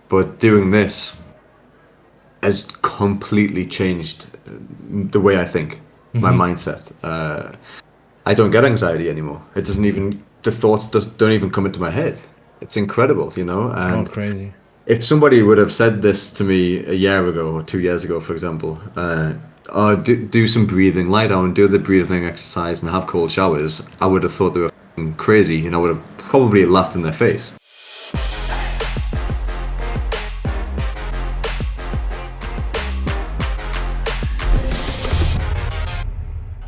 But doing this has completely changed the way I think, my mindset. I don't get anxiety anymore. It doesn't even, the thoughts don't even come into my head. It's incredible, you know? Oh, And crazy. if somebody would have said this to me a year ago or 2 years ago, for example, do some breathing, lie down, do the breathing exercise, and have cold showers, I would have thought they were f***ing crazy, and I would have probably laughed in their face.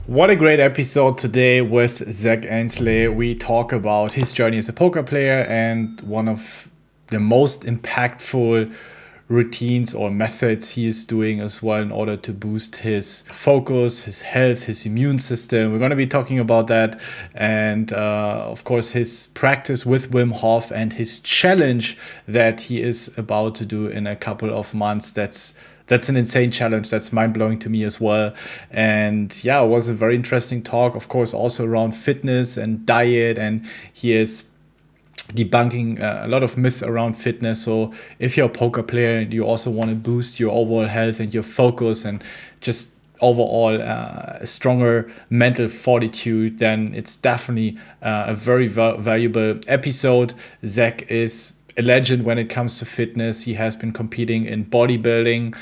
What a great episode today with Zac Aynsley. We talk about his journey as a poker player and one of the most impactful routines or methods he is doing as well in order to boost his focus, his health, his immune system. We're going to be talking about that, and of course his practice with Wim Hof and his challenge that he is about to do in a couple of months. That's an insane challenge. That's mind-blowing to me as well. And yeah, it was a very interesting talk, of course, also around fitness and diet. And he is debunking a lot of myth around fitness. So if you're a poker player and you also want to boost your overall health and your focus and just overall a stronger mental fortitude, then it's definitely a very valuable episode. Zac is a legend when it comes to fitness. He has been competing in bodybuilding.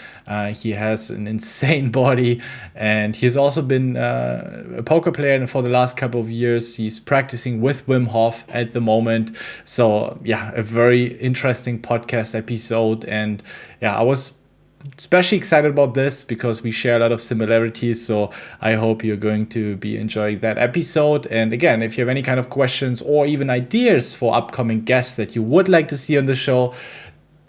He has an insane body, and he's also been a poker player. And for the last couple of years, he's practicing with Wim Hof at the moment. So yeah, a very interesting podcast episode. And yeah, I was especially excited about this because we share a lot of similarities. So I hope you're going to be enjoying that episode. And again, if you have any kind of questions or even ideas for upcoming guests that you would like to see on the show,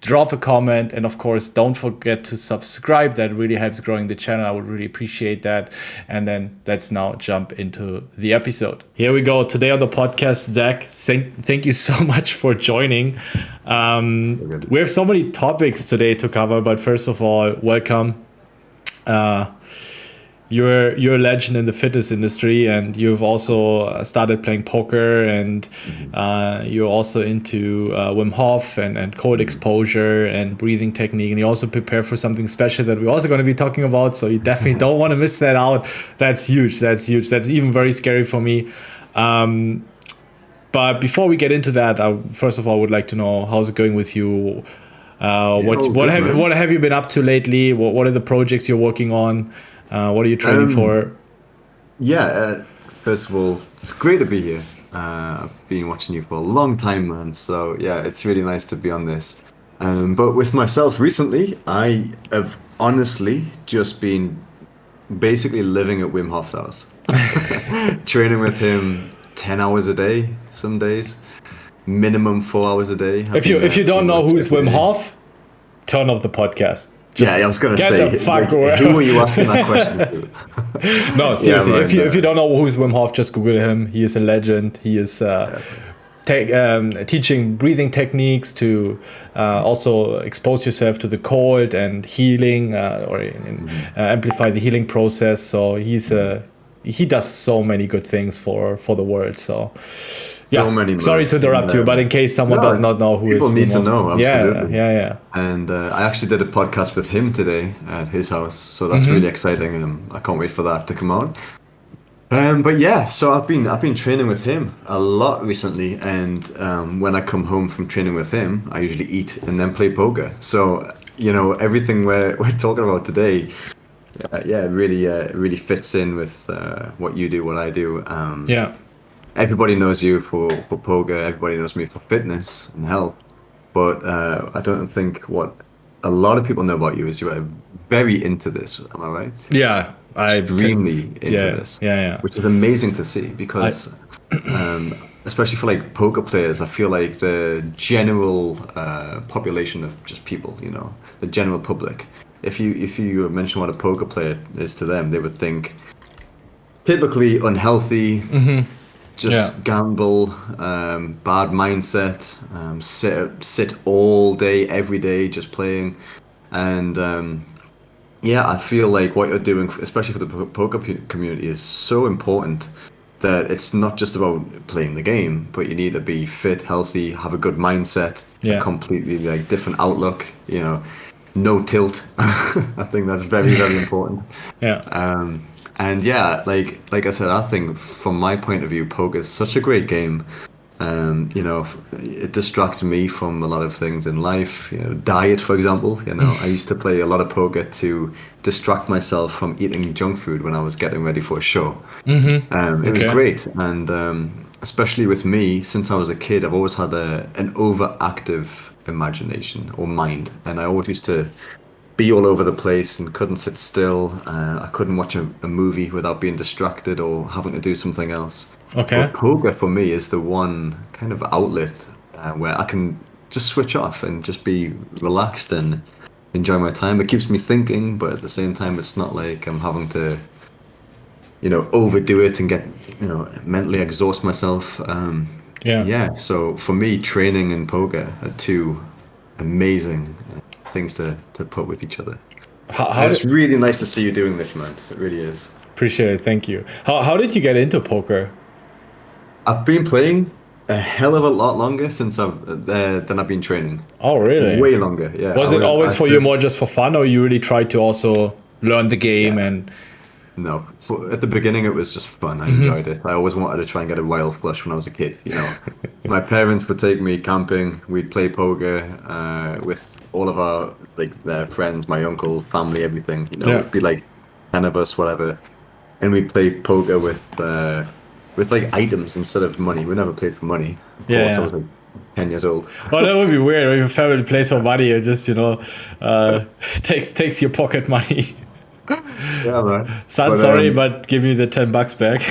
drop a comment. And of course, don't forget to subscribe. That really helps growing the channel. I would really appreciate that. And then let's now jump into the episode. Here we go. Today on the podcast, Zac, thank you so much for joining. We have so many topics today to cover, but first of all, welcome. You're a legend in the fitness industry, and you've also started playing poker, and you're also into Wim Hof and cold exposure and breathing technique, and you also prepare for something special that we're also going to be talking about, so you definitely don't want to miss that out. That's huge. That's even very scary for me. But before we get into that, I first of all would like to know, how's it going with you? What have you been up to lately? What are the projects you're working on? What are you training for? First of all, it's great to be here. I've been watching you for a long time, man. So yeah, it's really nice to be on this. But with myself recently, I have honestly just been basically living at Wim Hof's house, training with him 10 hours a day, some days, minimum 4 hours a day. If you don't know who's Wim Hof, turn off the podcast. I was going to say, who are you asking that question to? No, seriously, if you don't know who's Wim Hof, just Google him. He is a legend. He is teaching breathing techniques to also expose yourself to the cold and healing amplify the healing process. So he does so many good things for the world. So yeah, sorry to interrupt you, but in case someone does not know who people is need to know, absolutely. Yeah. And I actually did a podcast with him today at his house, so that's really exciting, and I can't wait for that to come out. But yeah, so I've been training with him a lot recently, and when I come home from training with him, I usually eat and then play poker. So everything we're talking about today, really fits in with what you do, what I do. Everybody knows you for poker. Everybody knows me for fitness and health. But I don't think what a lot of people know about you is you are very into this. Am I right? Yeah, extremely into this. Yeah. Which is amazing to see because, especially for like poker players, I feel like the general population of just people, the general public. If you mention what a poker player is to them, they would think typically unhealthy. Gamble, bad mindset, sit all day, every day, just playing. And I feel like what you're doing, especially for the poker community, is so important that it's not just about playing the game, but you need to be fit, healthy, have a good mindset, a Yeah. completely like different outlook, you know, no tilt. I think that's very, very important. Yeah. And yeah, like I said, I think from my point of view, poker is such a great game. You know, it distracts me from a lot of things in life. You know, diet, for example. You know, I used to play a lot of poker to distract myself from eating junk food when I was getting ready for a show. It was Okay. great, and especially with me, since I was a kid, I've always had an overactive imagination or mind, and I always used to be all over the place and couldn't sit still. I couldn't watch a movie without being distracted or having to do something else. Okay. But poker for me is the one kind of outlet where I can just switch off and just be relaxed and enjoy my time. It keeps me thinking, but at the same time, it's not like I'm having to, you know, overdo it and get, you know, mentally exhaust myself. Yeah. Yeah, so for me, training and poker are two amazing things to put with each other. How And it's did really nice to see you doing this, man. It really is. appreciate it. Thank you. How did you get into poker? I've been playing a hell of a lot longer since than I've been training. Oh, really? Way longer. Yeah, Was it always I for you first more just for fun, or you really tried to also learn the game yeah. and No. So at the beginning, it was just fun. I enjoyed it. I always wanted to try and get a royal flush when I was a kid. You know, my parents would take me camping. We'd play poker with all of our like their friends, my uncle, family, everything. You know, yeah, it'd be like 10 of us, whatever, and we'd play poker with like items instead of money. We never played for money. Of yeah, course, I yeah. was like 10 years old. Oh, that would be weird if your family plays for money and just takes your pocket money. Yeah, man. Son, But sorry, but give me the $10 back.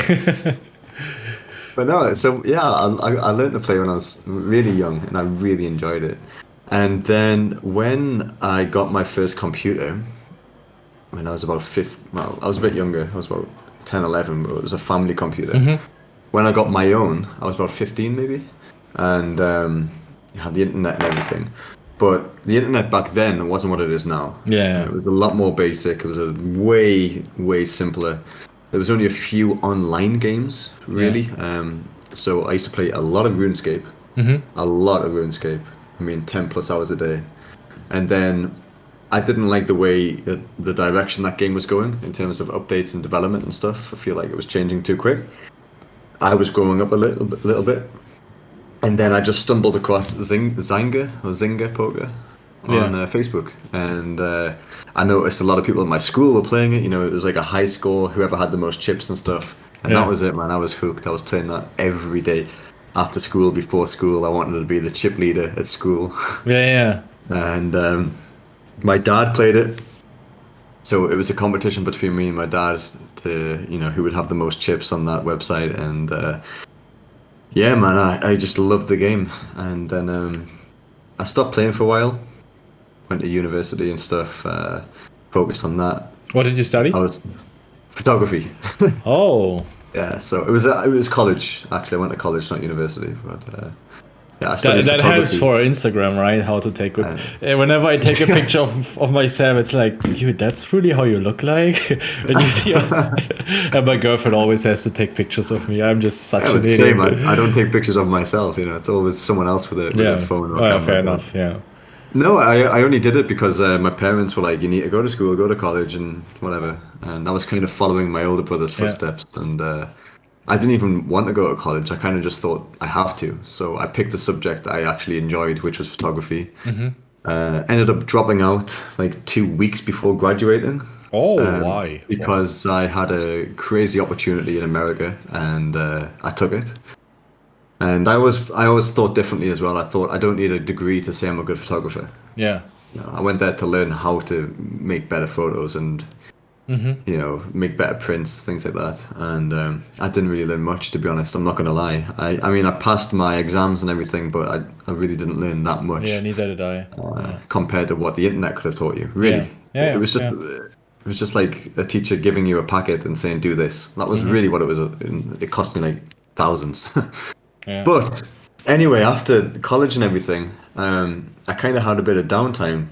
But no, so yeah, I learned to play when I was really young, and I really enjoyed it. And then when I got my first computer, when I was about 5, well, I was a bit younger. I was about 10, 11, but it was a family computer. When I got my own, I was about 15 maybe, and it had the internet and everything. But the internet back then wasn't what it is now. Yeah, It was a lot more basic. It was a way, way simpler. There was only a few online games, yeah, really. So I used to play a lot of RuneScape, a lot of RuneScape. I mean, 10 plus hours a day. And then I didn't like the way the direction that game was going in terms of updates and development and stuff. I feel like it was changing too quick. I was growing up a little bit, and then I just stumbled across Zynga Poker on yeah, Facebook, and I noticed a lot of people at my school were playing it. You know, it was like a high score, whoever had the most chips and stuff, and that yeah, was it, man. I was hooked. I was playing that every day, after school, before school. I wanted to be the chip leader at school, yeah, yeah. and my dad played it. So it was a competition between me and my dad to, you know, who would have the most chips on that website, and yeah, man, I just loved the game, and then I stopped playing for a while. Went to university and stuff. Focused on that. What did you study? I was photography. Oh, Yeah, so it was college actually. I went to college, not university, but yeah, I that studied that helps photography. for Instagram, right? How to take good. And Whenever I take a picture of myself, it's like, dude, that's really how you look like. And you see, and my girlfriend always has to take pictures of me. I'm just such I an would say, idiot. I don't take pictures of myself. You know, it's always someone else with a Yeah. phone or Oh, yeah, camera. fair But enough. Yeah. no, I only did it because my parents were like, you need to go to school, go to college, and whatever. And I was kind of following my older brother's Yeah. footsteps. And I didn't even want to go to college. I kind of just thought I have to. So I picked a subject I actually enjoyed, which was photography. Ended up dropping out like 2 weeks before graduating Oh, why? Was because I had a crazy opportunity in America, and I took it. And I always thought differently as well. I thought I don't need a degree to say I'm a good photographer. yeah. You know, I went there to learn how to make better photos and, you know, make better prints, things like that. And I didn't really learn much, to be honest. I'm not going to lie. I mean, I passed my exams and everything, but I really didn't learn that Yeah. much Neither did I. Yeah. compared to what the internet could have taught you. Yeah. Really, Yeah. Yeah. Yeah. it was just like a teacher giving you a packet and saying, "Do this." That was really what it was. It cost me like thousands. Yeah. But anyway, after college and everything, I kind of had a bit of downtime,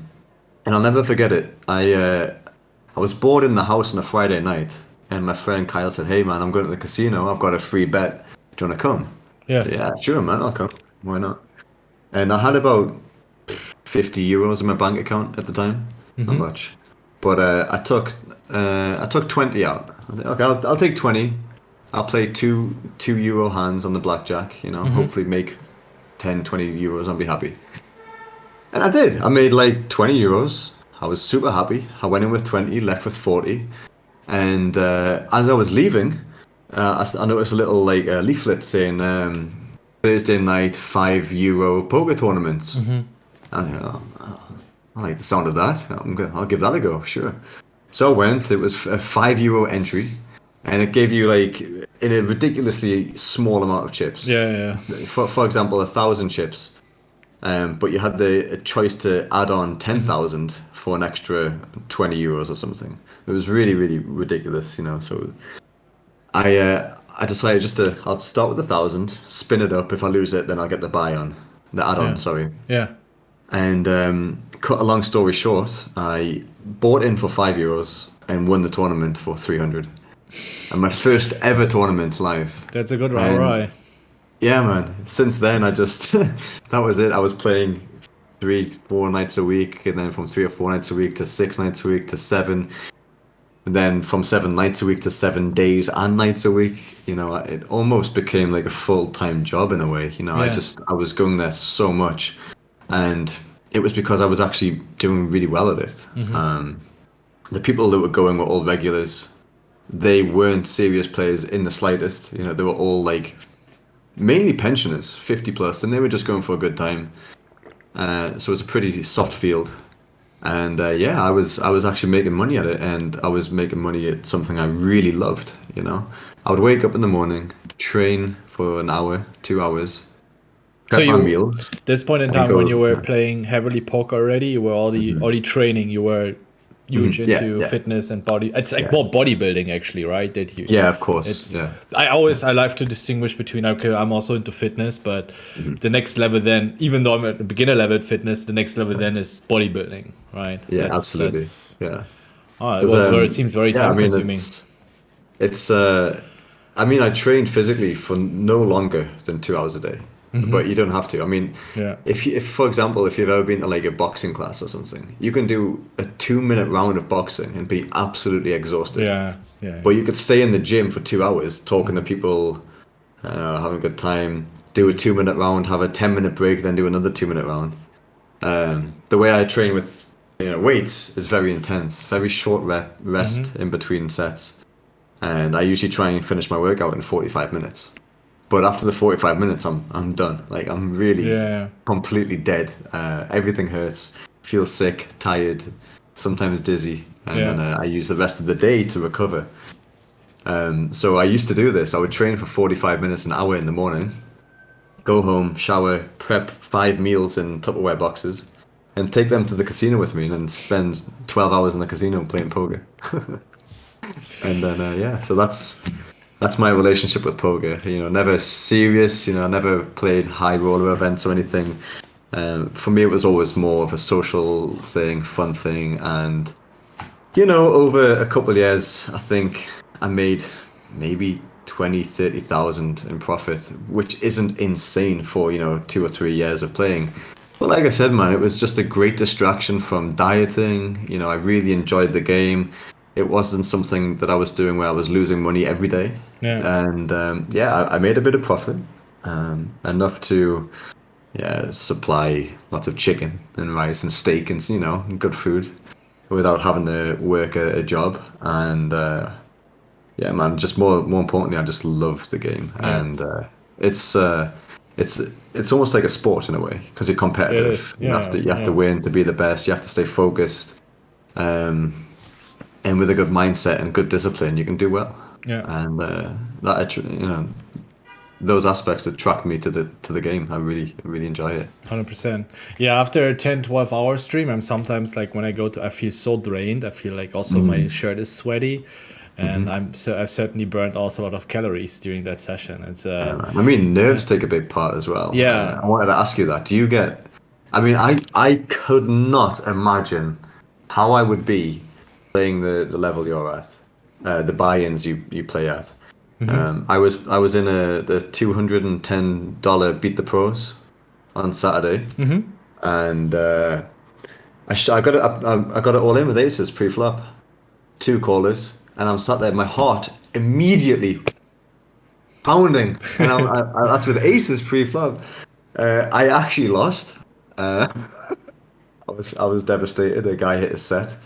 and I'll never forget it. I was bored in the house on a Friday night, and my friend Kyle said, "Hey man, I'm going to the casino. I've got a free bet. Do you want to come?" Yeah. So, yeah, sure man, I'll come. Why not? And I had about 50 euros in my bank account at the time. Not much, but I took 20 out. I was like, okay, I'll take 20. I'll play two euro hands on the blackjack. Hopefully make 10, 20 euros. I'll be happy. And I did. I made like 20 euros. I was super happy. I went in with 20, left with 40. And as I was leaving, I noticed a little like leaflet saying Thursday night €5 poker tournaments. I, I like the sound of that. I'll give that a go, sure. So I went. It was a €5 entry, and it gave you like in a ridiculously small amount of chips. Yeah. For example, 1,000 chips. But you had the choice to add on 10,000 for an extra 20 euros or something. It was really, really ridiculous. So I decided I'll start with 1,000, spin it up. If I lose it, then I'll get the add-on. Yeah. Sorry. Yeah. And cut a long story short, I bought in for €5 and won the tournament for 300. And my first ever tournament live. That's a good And ROI. yeah, man. Since then, I just that was it. I was playing 3, 4 nights a week, and then from 3 or 4 nights a week to 6 nights a week to 7, and then from 7 nights a week to 7 days and nights a week. It almost became like a full-time job in a way. Yeah. I was going there so much, and it was because I was actually doing really well at it. The people that were going were all regulars. They weren't serious players in the slightest. They were all like mainly pensioners, 50 plus, and they were just going for a good time. So it's a pretty soft field, and I was actually making money at it, and I was making money at something I really loved. I would wake up in the morning, train for an hour, 2 hours, So prep my you, meals, this point in and time when go. you were playing heavily poker already, you were already training. You were huge Yeah, into yeah, fitness and body. It's like yeah, more bodybuilding actually, right? That you. yeah. Of course, It's. yeah. I like to distinguish between okay, I'm also into fitness, but the next level then, even though I'm at the beginner level at fitness, the next level then is bodybuilding, right? Yeah, absolutely. That's. Yeah. Oh, it 'Cause, was very. It seems very yeah, I time mean, consuming. it's I mean, I trained physically for no longer than 2 hours a day, but you don't have to. I mean, Yeah. if for example, if you've ever been to like a boxing class or something, you can do a 2 minute round of boxing and be absolutely exhausted. Yeah. Yeah. But you could stay in the gym for 2 hours talking to people, having a good time, do a 2 minute round, have a 10 minute break, then do another 2 minute round. The way I train with weights is very intense, very short rest in between sets, and I usually try and finish my workout in 45 minutes. But after the 45 minutes, I'm done. Like I'm really Yeah. completely dead. Everything hurts, feel sick, tired, sometimes dizzy, and Yeah. then I use the rest of the day to recover. So I used to do this. I would train for 45 minutes, an hour in the morning, go home, shower, prep 5 meals in Tupperware boxes, and take them to the casino with me, and then spend 12 hours in the casino playing poker. And then so that's my relationship with poker. Never serious. I never played high roller events or anything. For me, it was always more of a social thing, fun thing, and over a couple of years, I think I made maybe 20, 30,000 in profit, which isn't insane for 2 or 3 years of playing. But like I said, man, it was just a great distraction from dieting. I really enjoyed the game. It wasn't something that I was doing where I was losing money every day. Yeah. And I made a bit of profit, enough to supply lots of chicken and rice and steak and good food without having to work a job. And man, just more importantly, I just love the game, Yeah. and it's it's almost like a sport in a way because you're competitive. It is, yeah, You have to yeah. win to be the best. You have to stay focused, and with a good mindset and good discipline, you can do well. Yeah. And those aspects attract me to the game. I really enjoy it. 100%. Yeah, after a 10, 12 hour stream, I'm sometimes like when I go to, I feel so drained. I feel like also my shirt is sweaty. And I've certainly burned also a lot of calories during that session. It's I mean, nerves take a big part as well. Yeah. I wanted to ask you that. Do you get? I mean, I could not imagine how I would be playing the level you're at. the buy-ins you play at. I was in the $210 Beat the Pros on Saturday, and I got it all in with aces pre-flop, two callers, and I'm sat there, my heart immediately pounding, and that's with aces pre-flop. I actually lost. I was devastated. The guy hit his set.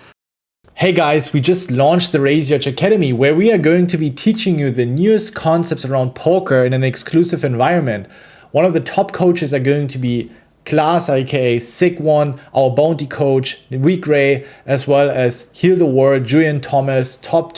Hey guys, we just launched the RaiseYourEdge Academy, where we are going to be teaching you the newest concepts around poker in an exclusive environment. One of the top coaches are going to be Klaas, aka Sig1, our bounty coach, Week Ray, as well as Heal the World, Julian Thomas, top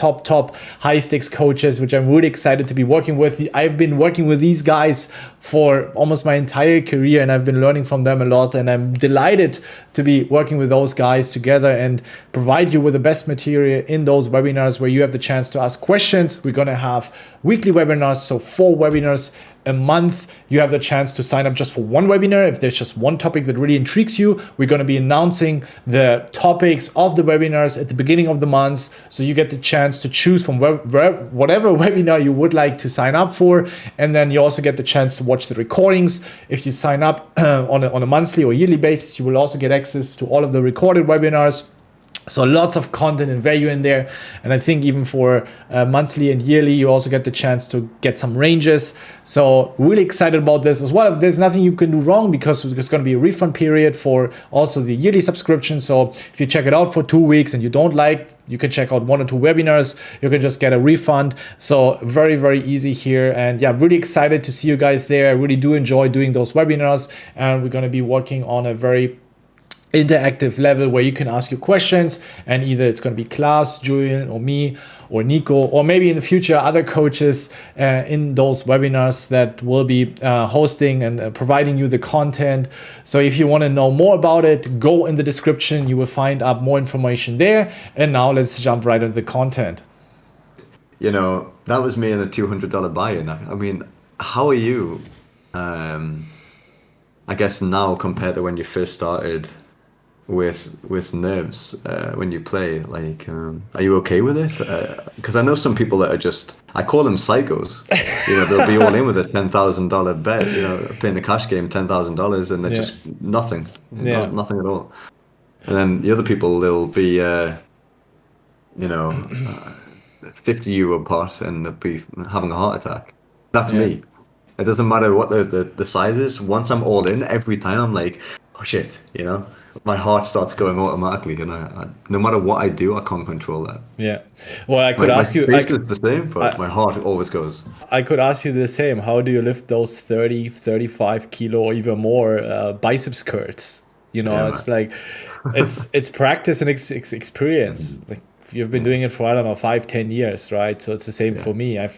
high stakes coaches, which I'm really excited to be working with. I've been working with these guys for almost my entire career, and I've been learning from them a lot, and I'm delighted to be working with those guys together and provide you with the best material in those webinars where you have the chance to ask questions. We're going to have weekly webinars, so 4 webinars a month. You have the chance to sign up just for one webinar. If there's just one topic that really intrigues you, we're going to be announcing the topics of the webinars at the beginning of the month. So you get the chance to choose from whatever webinar you would like to sign up for. And then you also get the chance to watch the recordings. If you sign up on a monthly or yearly basis, you will also get access to all of the recorded webinars. So lots of content and value in there. And I think even for monthly and yearly, you also get the chance to get some ranges. So really excited about this as well. If there's nothing you can do wrong, because there's going to be a refund period for also the yearly subscription. So if you check it out for 2 weeks and you don't like, you can check out 1 or 2 webinars. You can just get a refund. So very, very easy here. And yeah, really excited to see you guys there. I really do enjoy doing those webinars. And we're going to be working on a very interactive level where you can ask your questions, and either it's going to be Klaas, Julian, or me, or Nico, or maybe in the future other coaches in those webinars that will be hosting and providing you the content. So if you want to know more about it, go in the description. You will find out more information there. And now let's jump right into the content. You know, that was me in a $200 buy-in. I mean, how are you, I guess now compared to when you first started with nerves when you play? Like, are you okay with it? Because I know some people that are just, I call them psychos. You know, they'll be all in with a $10,000 bet, you know, playing the cash game, $10,000, and they're just nothing, nothing at all. And then the other people, they'll be, you know, 50 euro pot, and they'll be having a heart attack. That's me. It doesn't matter what the size is. Once I'm all in, every time I'm like, oh shit, you know. My heart starts going automatically, and I no matter what I do, I can't control that. Yeah. Well, I could ask you. My face is the same, but my heart always goes. I could ask you the same. How do you lift those 30, 35 kilo or even more biceps curls? You know, it's like, it's practice and experience. Like, you've been doing it for, I don't know, 5-10 years, right? So it's the same for me. I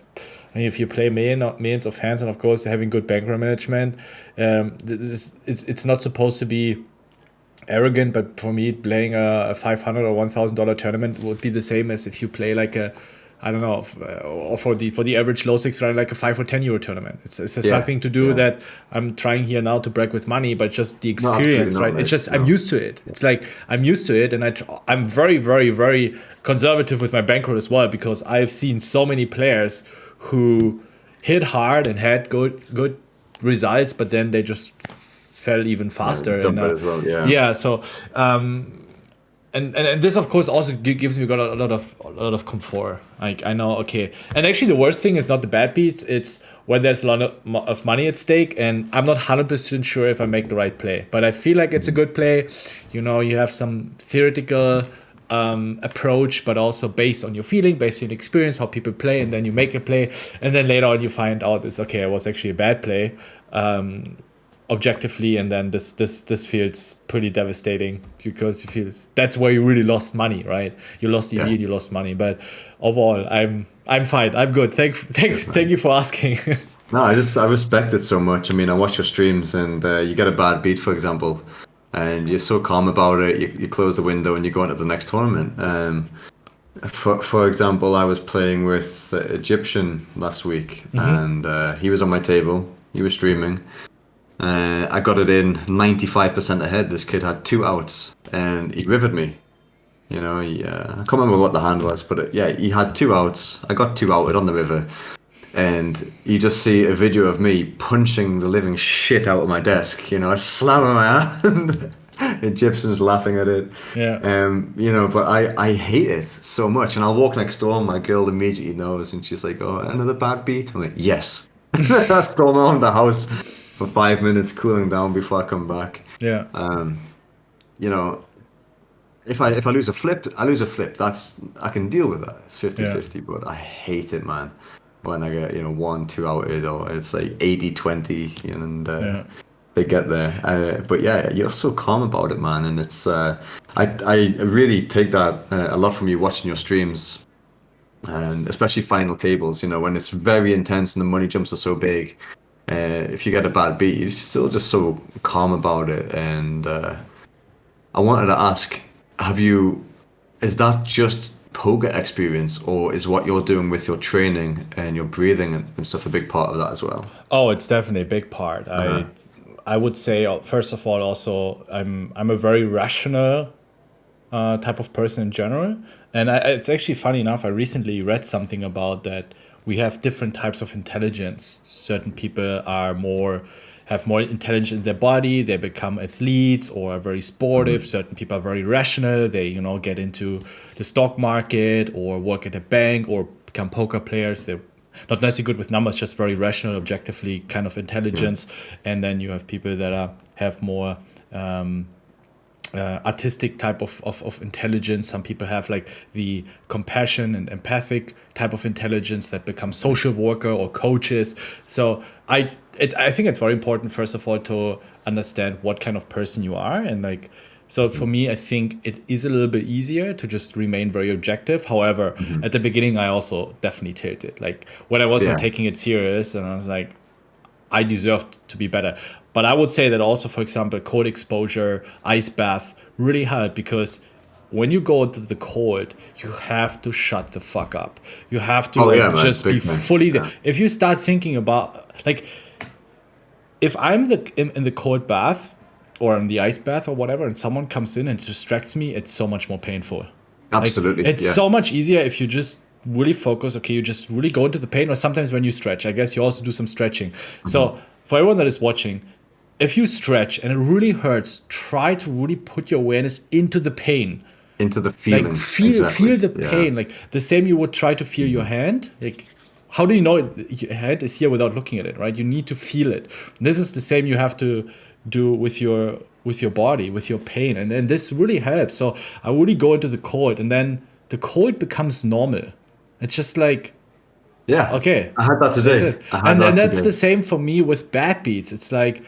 mean, if you play millions of hands, and of course having good bankroll management, it's not supposed to be arrogant, but for me, playing a $500 or $1,000 tournament would be the same as if you play like a, I don't know, or for the average low stakes round, like a 5 or 10 euro tournament. It has nothing to do that I'm trying here now to brag with money, but just the experience, right? It's just I'm used to it. It's like I'm used to it, and I'm very, very, very conservative with my bankroll as well, because I've seen so many players who hit hard and had good results, but then they just fell even faster. So and this of course also gives me a lot of comfort. Like, I know, okay, and actually the worst thing is not the bad beats, it's when there's a lot of money at stake and I'm not 100% sure if I make the right play, but I feel like it's a good play. You know, you have some theoretical approach, but also based on your feeling, based on your experience, how people play, and then you make a play, and then later on you find out it's okay, it was actually a bad play objectively, and then this feels pretty devastating, because you feel that's where you really lost money, right? You lost the lead, you lost money, but overall I'm fine, I'm good. Thank you for asking. No, I respect it so much. I mean, I watch your streams, and you get a bad beat, for example, and you're so calm about it. You close the window and you go on to the next tournament. For example, I was playing with Egyptian last week, and he was on my table. He was streaming. I got it in 95% ahead. This kid had 2 outs, and he rivered me. I can't remember what the hand was, but yeah, he had 2 outs. I got 2 outed on the river, and you just see a video of me punching the living shit out of my desk. Slamming my hand. Egyptians laughing at it. Yeah. But I hate it so much. And I'll walk next door, and my girl immediately knows, and she's like, "Oh, another bad beat." I'm like, "Yes." I storm around the house for 5 minutes, cooling down before I come back. Yeah. You know, if I lose a flip, I lose a flip. I can deal with that. It's 50 Yeah. 50. But I hate it, man. When I get 1 2 outed, or it's like 80-20, and Yeah. they get there. But yeah, you're so calm about it, man. And it's I really take that a lot from you watching your streams, and especially final tables. When it's very intense and the money jumps are so big. If you get a bad beat, you're still just so calm about it. And I wanted to ask, is that just poker experience, or is what you're doing with your training and your breathing and stuff a big part of that as well? Oh, it's definitely a big part. Uh-huh. I would say, first of all, also I'm a very rational type of person in general, and it's actually funny enough. I recently read something about that. We have different types of intelligence. Certain people have more intelligence in their body. They become athletes or are very sportive. Certain people are very rational. They get into the stock market or work at a bank or become poker players. They're not necessarily good with numbers, just very rational, objectively kind of intelligence. And then you have people that have more artistic type of intelligence. Some people have like the compassion and empathic type of intelligence that become social worker or coaches. So I think it's very important, first of all, to understand what kind of person you are. And like, so for me, I think it is a little bit easier to just remain very objective. However, at the beginning, I also definitely tilted. Like when I was Yeah. not taking it serious, and I was like, I deserved to be better. But I would say that also, for example, cold exposure, ice bath really help, because when you go into the cold, you have to shut the fuck up. You have to Oh yeah, man. just be Big thing. fully there. Yeah. If you start thinking about like, if I'm in the cold bath or in the ice bath or whatever, and someone comes in and distracts me, it's so much more painful. Like, Absolutely. it's Yeah. so much easier if you just really focus. Okay, you just really go into the pain, or sometimes when you stretch, I guess you also do some stretching. So for everyone that is watching, if you stretch and it really hurts, try to really put your awareness into the pain. Into the Like feeling. feel Exactly. the Yeah. pain. Like the same you would try to feel your hand. Like how do you know your hand is here without looking at it, right? You need to feel it. This is the same you have to do with your body, with your pain. And then this really helps. So I really go into the cold, and then the cold becomes normal. It's just like, Yeah. okay, I had that that's today. it. I had And that that's today. the same for me with bad beats. It's like,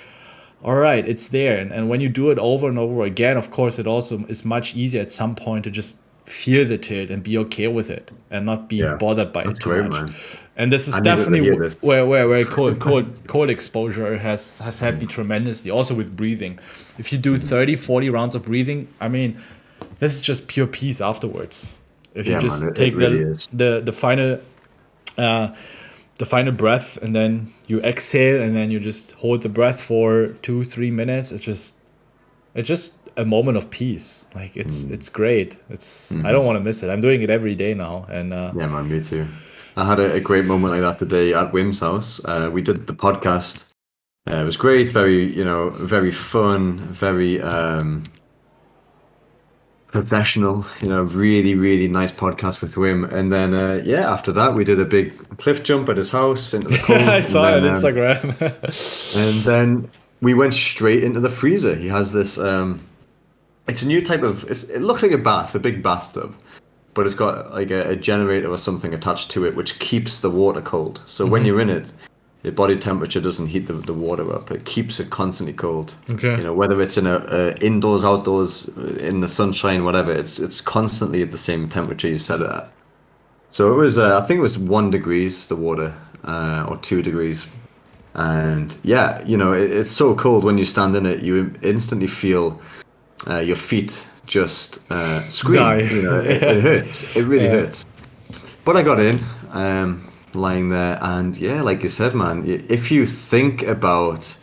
all right, it's there. And when you do it over and over again, of course, it also is much easier at some point to just feel the tilt and be okay with it and not be Yeah. bothered by it That's too great, much. man. And this is I needed to definitely hear this. where cold exposure has helped me tremendously. Also with breathing. If you do 30, 40 rounds of breathing, I mean, this is just pure peace afterwards. If you Yeah, just man. It take really is. the final breath, and then you exhale, and then you just hold the breath for 2-3 minutes. It's just a moment of peace. Like it's great. I don't want to miss it. I'm doing it every day now, and Yeah, man. Me too. I had a great moment like that today at Wim's house. We did the podcast. It was great. Very, very fun. Very professional. Really, really nice podcast with Wim. And then, yeah, after that, we did a big cliff jump at his house into the cold. I and saw it then, on Instagram. And then we went straight into the freezer. He has this. It's a new type of. It looks like a bath, a big bathtub, but it's got like a generator or something attached to it, which keeps the water cold. So when you're in it, your body temperature doesn't heat the water up. It keeps it constantly cold. Okay. Whether it's in a indoors, outdoors, in the sunshine, whatever, it's constantly at the same temperature you set it at. So it was. I think it was 1 degrees the water, or 2 degrees. And yeah, it's so cold when you stand in it. You instantly feel your feet just scream. Die. It hurts. It really hurts. But I got in, lying there, and yeah, like you said, man, if you think about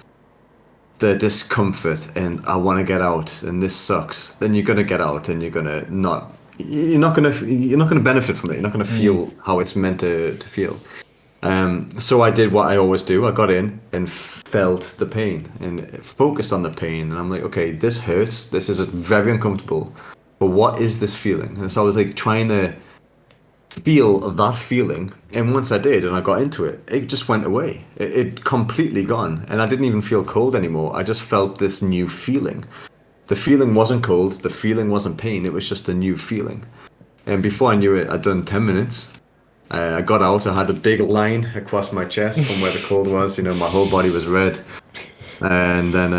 the discomfort and I want to get out and this sucks, then you're gonna get out and you're gonna not you're not gonna benefit from it. You're not gonna feel how it's meant to feel. So I did what I always do. I got in and felt the pain and focused on the pain. And I'm like, okay, this hurts. This is very uncomfortable. But what is this feeling? And so I was like trying to feel that feeling. And once I did and I got into it, it just went away. It completely gone. And I didn't even feel cold anymore. I just felt this new feeling. The feeling wasn't cold. The feeling wasn't pain. It was just a new feeling. And before I knew it, I'd done 10 minutes. I got out. I had a big line across my chest from where the cold was. My whole body was red. And then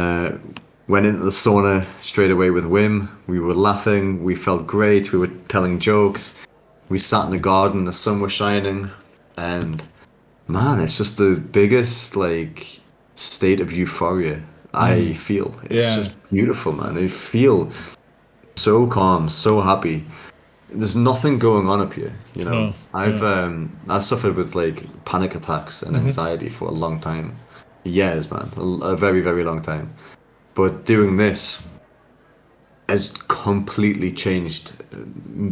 went into the sauna straight away with Wim. We were laughing. We felt great. We were telling jokes. We sat in the garden. The sun was shining. And man, it's just the biggest like state of euphoria I feel. It's just beautiful, man. I feel so calm, so happy. There's nothing going on up here, Oh, I've suffered with like panic attacks and anxiety for a long time, years, man, a very very long time. But doing this has completely changed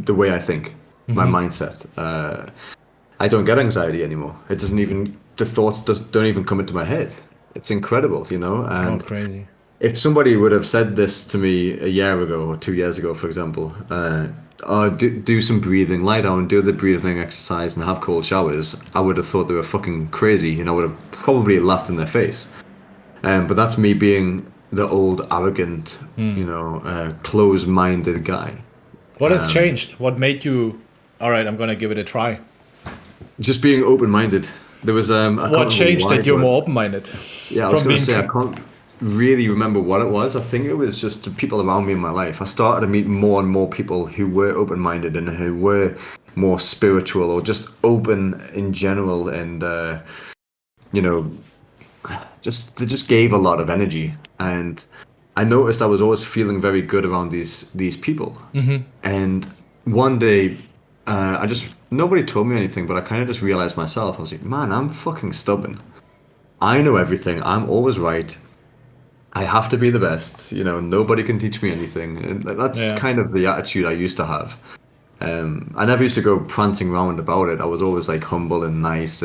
the way I think, my mindset. I don't get anxiety anymore. It doesn't even the thoughts don't even come into my head. It's incredible, oh, and crazy. if somebody would have said this to me a year ago or 2 years ago, for example, do some breathing, lie down, do the breathing exercise, and have cold showers, I would have thought they were fucking crazy, and I would have probably laughed in their face. But that's me being the old, arrogant, closed-minded guy. What has changed? What made you? All right, I'm gonna give it a try. Just being open-minded. There was I can't What remember changed why, that you're but more open-minded yeah, I was from gonna being? say I can't really remember what it was. I think it was just the people around me in my life. I started to meet more and more people who were open-minded and who were more spiritual or just open in general, and you know, they just gave a lot of energy. And I noticed I was always feeling very good around these people. And one day, I just nobody told me anything, but I kind of just realized myself. I was like, man, I'm fucking stubborn. I know everything. I'm always right. I have to be the best. Nobody can teach me anything. And that's Yeah, kind of the attitude I used to have. I never used to go prancing around about it. I was always like humble and nice,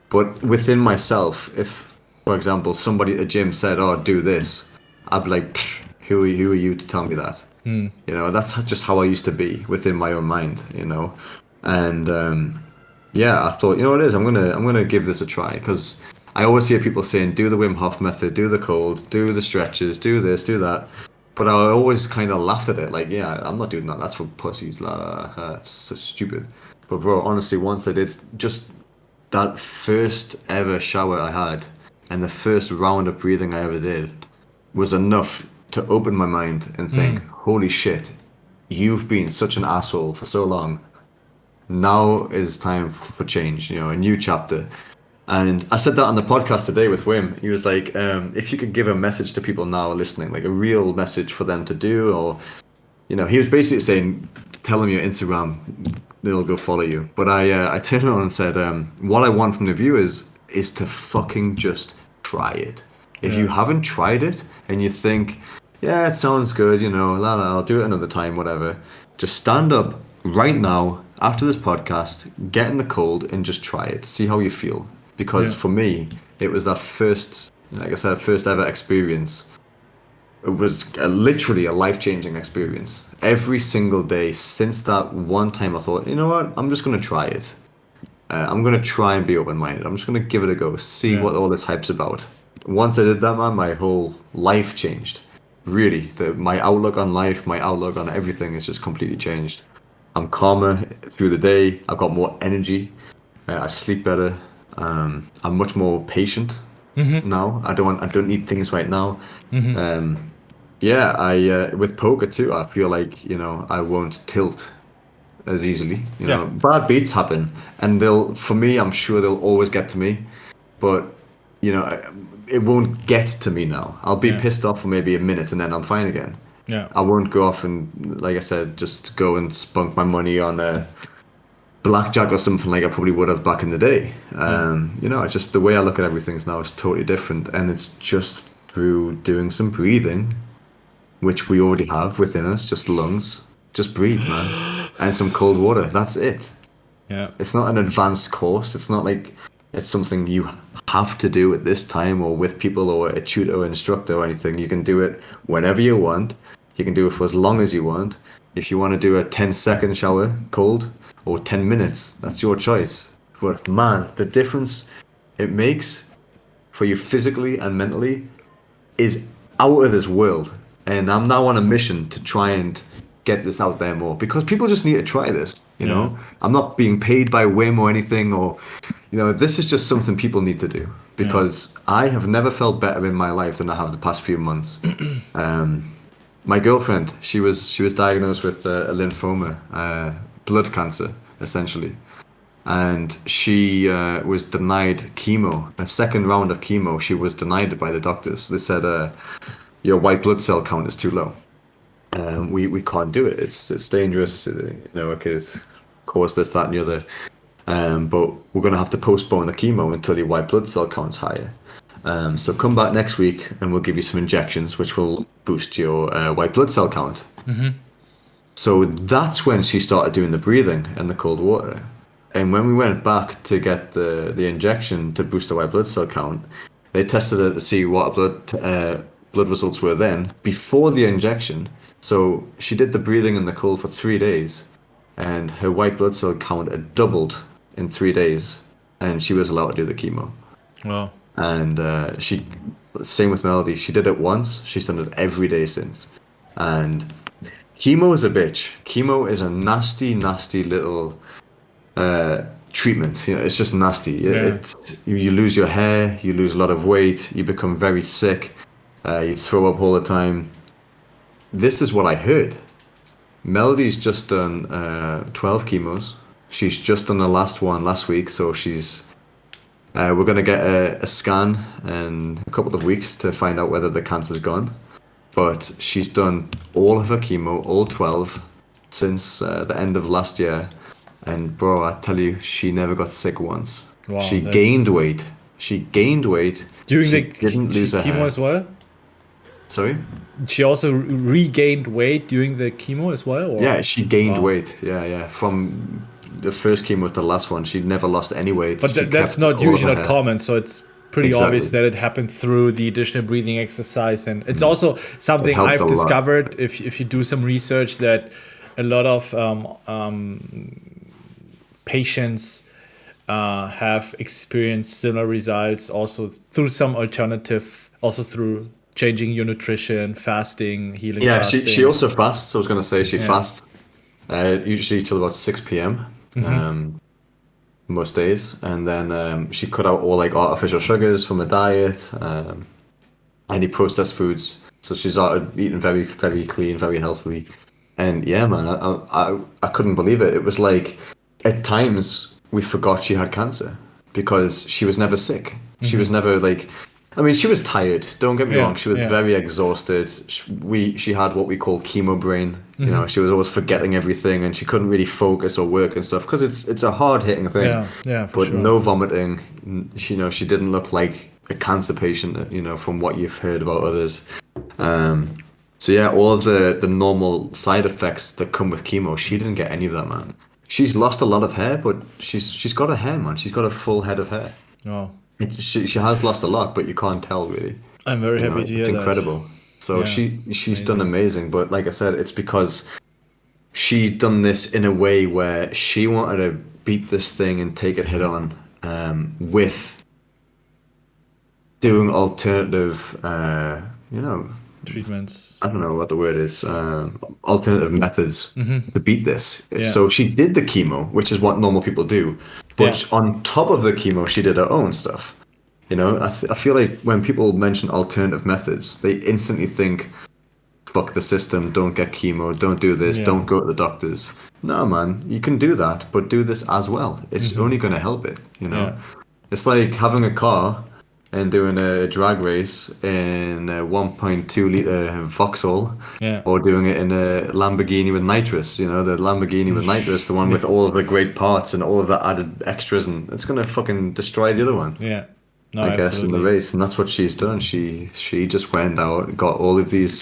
but within myself, if, for example, somebody at the gym said, "Oh, do this," I'd be like, "Psh, who are you to tell me that?" That's just how I used to be within my own mind. And yeah, I thought, what it is, I'm gonna give this a try, because I always hear people saying, do the Wim Hof method, do the cold, do the stretches, do this, do that. But I always kind of laughed at it, like, yeah, I'm not doing that. That's for pussies. It's so stupid. But bro, honestly, once I did just that first ever shower I had, and the first round of breathing I ever did, was enough to open my mind and think, holy shit, you've been such an asshole for so long. Now is time for change, a new chapter. And I said that on the podcast today with Wim. He was like, if you could give a message to people now listening, like a real message for them to do, or, he was basically saying, tell them your Instagram, they'll go follow you. But I turned around and said, what I want from the viewers is to fucking just try it. If you yeah, haven't tried it and you think, yeah, it sounds good, I'll do it another time, whatever, just stand up right now after this podcast, get in the cold and just try it. See how you feel. Because yeah, for me, it was that first, like I said, first ever experience. It was literally a life-changing experience. Every single day since that one time, I thought, you know what? I'm just gonna try it. I'm gonna try and be open-minded. I'm just gonna give it a go, see yeah, what all this hype's about. Once I did that, man, my whole life changed. Really, my outlook on life, my outlook on everything has just completely changed. I'm calmer through the day. I've got more energy. I sleep better. I'm much more patient now. I don't need things right now. Um, yeah, I with poker too. I feel like I won't tilt as easily. yeah, Bad beats happen, and for me, I'm sure they'll always get to me, but you know, it won't get to me now. I'll be yeah, pissed off for maybe a minute, and then I'm fine again. yeah, I won't go off and, like I said, just go and spunk my money on blackjack or something like I probably would have back in the day. yeah. It's just the way I look at everything now is totally different, and it's just through doing some breathing, which we already have within us, just lungs. Just breathe, man. and some cold water. That's it. Yeah. It's not an advanced course. It's not like it's something you have to do at this time or with people or a tutor or instructor or anything. You can do it whenever you want. You can do it for as long as you want. If you want to do a 10-second shower cold or 10 minutes, that's your choice. But man, the difference it makes for you physically and mentally is out of this world. And I'm now on a mission to try and get this out there more because people just need to try this. You know, I'm not being paid by Wim or anything, or this is just something people need to do because I have never felt better in my life than I have the past few months. My girlfriend, she was diagnosed with a lymphoma, blood cancer, essentially. And she was denied chemo, a second round of chemo. She was denied by the doctors. They said, your white blood cell count is too low. We can't do it. It's dangerous. It could cause this, that, and the other. But we're going to have to postpone the chemo until your white blood cell count's higher. So come back next week and we'll give you some injections which will boost your white blood cell count. Mm-hmm. So that's when she started doing the breathing and the cold water. And when we went back to get the injection to boost the white blood cell count, they tested it to see what blood results were then before the injection. So she did the breathing and the cold for 3 days, and her white blood cell count had doubled in 3 days, and she was allowed to do the chemo. Wow. And same with Melody. She did it once. She's done it every day since. And chemo is a bitch. Chemo is a nasty, nasty little treatment. It's just nasty. You lose your hair, you lose a lot of weight, you become very sick, you throw up all the time. This is what I heard. Melody's just done 12 chemos. She's just done the last one last week, so we're going to get a scan in a couple of weeks to find out whether the cancer's gone. But she's done all of her chemo, all 12, since the end of last year. And bro, I tell you, she never got sick once. Wow, she gained weight. She gained weight. During she the didn't lose her chemo hair. as well? Sorry? She also regained weight during the chemo as well? Or? Yeah, she gained weight. Yeah. From the first chemo to the last one, she never lost any weight. But that's not usually not common, so it's pretty obvious that it happened through the additional breathing exercise. And it's also something I've discovered if you do some research that a lot of patients have experienced similar results also through some alternative, also through changing your nutrition, fasting, healing. Yeah, fasting. she also fasts. I was going to say she fasts usually till about 6 p.m. Most days, and then she cut out all like artificial sugars from her diet, any processed foods. So she started eating very, very clean, very healthily. And yeah, man, I couldn't believe it. It was like at times we forgot she had cancer because she was never sick. She was never like, I mean, she was tired. Don't get me wrong. She was very exhausted. She had what we call chemo brain. You know, she was always forgetting everything, and she couldn't really focus or work and stuff because it's a hard hitting thing. Yeah, but sure. No vomiting. She didn't look like a cancer patient. From what you've heard about others. So yeah, all of the normal side effects that come with chemo, she didn't get any of that, man. She's lost a lot of hair, but she's got a hair, man. She's got a full head of hair. Oh. She has lost a lot, but you can't tell really. I'm very happy to hear that. It's incredible. So she's done amazing, but like I said, it's because she done this in a way where she wanted to beat this thing and take it head on, with doing alternative, treatments. I don't know what the word is. Alternative methods to beat this. Yeah. So she did the chemo, which is what normal people do. But on top of the chemo, she did her own stuff. I feel like when people mention alternative methods, they instantly think, fuck the system, don't get chemo, don't do this, don't go to the doctors. No, man, you can do that, but do this as well. It's only going to help it, Yeah. It's like having a car and doing a drag race in a 1.2 litre Vauxhall, or doing it in a Lamborghini with nitrous, the Lamborghini with nitrous, the one with all of the great parts and all of the added extras, and it's going to fucking destroy the other one. Yeah. No, I guess in the race, and that's what she's done. She just went out, got all of these,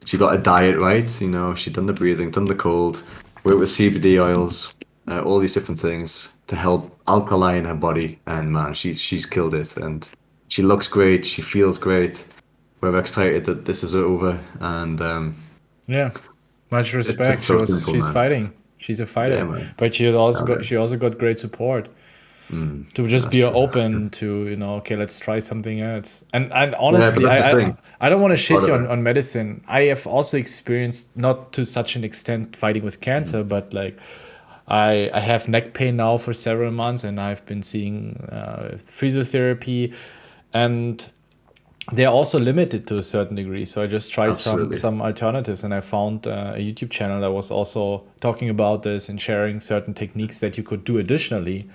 she got a diet right, she done the breathing, done the cold, work with CBD oils, all these different things to help alkaline her body. And man, she's killed it, and she looks great. She feels great. We're excited that this is over, and Yeah, much it's respect. just so simple, She's man. fighting. She's a Yeah, fighter, man. but she also got great support to just That's be true. open to, okay, let's try something else. And Yeah, but honestly, that's the I thing. I don't want to shit Part you of it. on medicine. I have also experienced, not to such an extent, fighting with cancer, but like I have neck pain now for several months, and I've been seeing physiotherapy, and they're also limited to a certain degree. So I just tried Absolutely. some alternatives, and I found a YouTube channel that was also talking about this and sharing certain techniques that you could do additionally.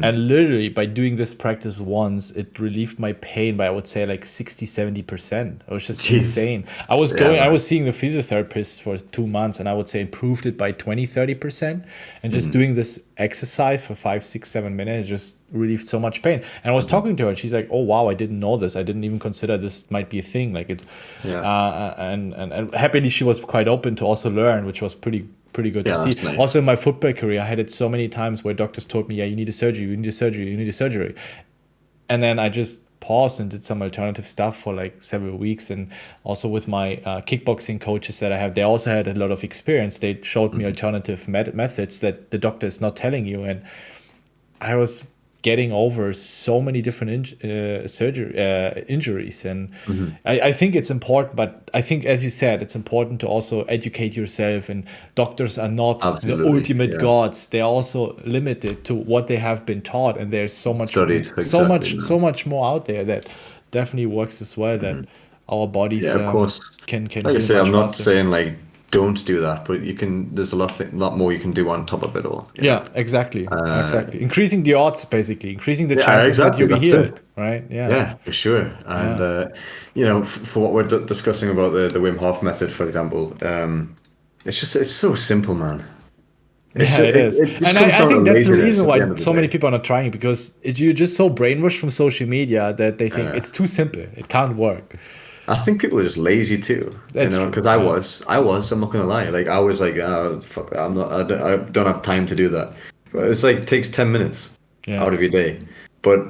And literally by doing this practice once, it relieved my pain by, I would say, like 60-70%. It was just Jeez. insane. Yeah, I man. was seeing the physiotherapist for 2 months, and I would say improved it by 20-30%. And just doing this exercise for 5-6-7 minutes just relieved so much pain. And I was talking to her, and she's like, "Oh wow, I didn't know this. I didn't even consider this might be a thing." Like it, Yeah. and happily she was quite open to also learn, which was pretty good to Yeah, see. that's nice. Also in my football career, I had it so many times where doctors told me, "Yeah, you need a surgery, you need a surgery, you need a surgery," and then I just paused and did some alternative stuff for like several weeks. And also with my kickboxing coaches that I have, they also had a lot of experience. They showed me alternative methods that the doctor is not telling you, and I was getting over so many different injuries. And I think it's important, but I think, as you said, it's important to also educate yourself. And doctors are not the Absolutely. ultimate Yeah. gods. They are also limited to what they have been taught, and there's Studied. Exactly, so man. much more out there that definitely works as well, that our bodies Yeah, of course. can Like I heal say, much I'm not faster. saying like don't do that, but you can. There's a lot more you can do on top of it all. Yeah, exactly. Uh, Exactly. Increasing the odds, basically, increasing the yeah, chances that exactly. you'll be That's it. healed, right? Yeah. Yeah, for sure. And Yeah. for what we're discussing about the Wim Hof method, for example, it's so simple, man. Yeah, it is. It just And comes I down to think that's the laziness reason at the why end of the so many day. people are not trying it, because you're just so brainwashed from social media that they think Yeah. it's too simple. It can't work. I think people are just lazy too, That's true. because Yeah. I'm not gonna lie. Like I was like, oh, fuck that. I don't have time to do that. But it's like, it takes 10 minutes Yeah. out of your day. But,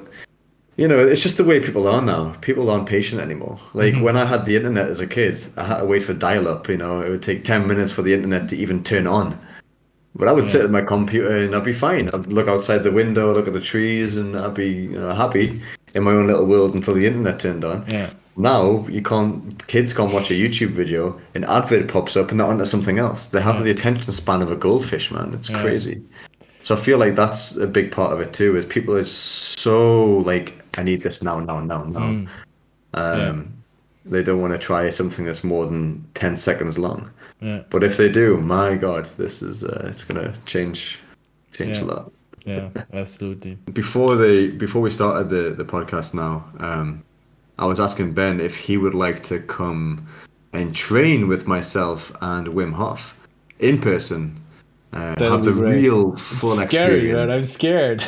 it's just the way people are now. People aren't patient anymore. Like when I had the internet as a kid, I had to wait for dial-up, it would take 10 minutes for the internet to even turn on. But I would sit Yeah. at my computer and I'd be fine. I'd look outside the window, look at the trees, and I'd be, happy in my own little world until the internet turned on. Yeah. Now kids can't watch a YouTube video, an advert pops up and they're onto something else. They have Yeah. the attention span of a goldfish, man. It's Yeah. crazy. So I feel like that's a big part of it too, is people are so like, I need this now, now, now, now. Yeah. They don't want to try something that's more than 10 seconds long. Yeah. But if they do, my God, this is it's gonna change a Yeah. lot. Yeah. Absolutely. Before we started the podcast now, I was asking Ben if he would like to come and train with myself and Wim Hof in person, That'll have be the great. real It's full scary, man. experience. I'm scared.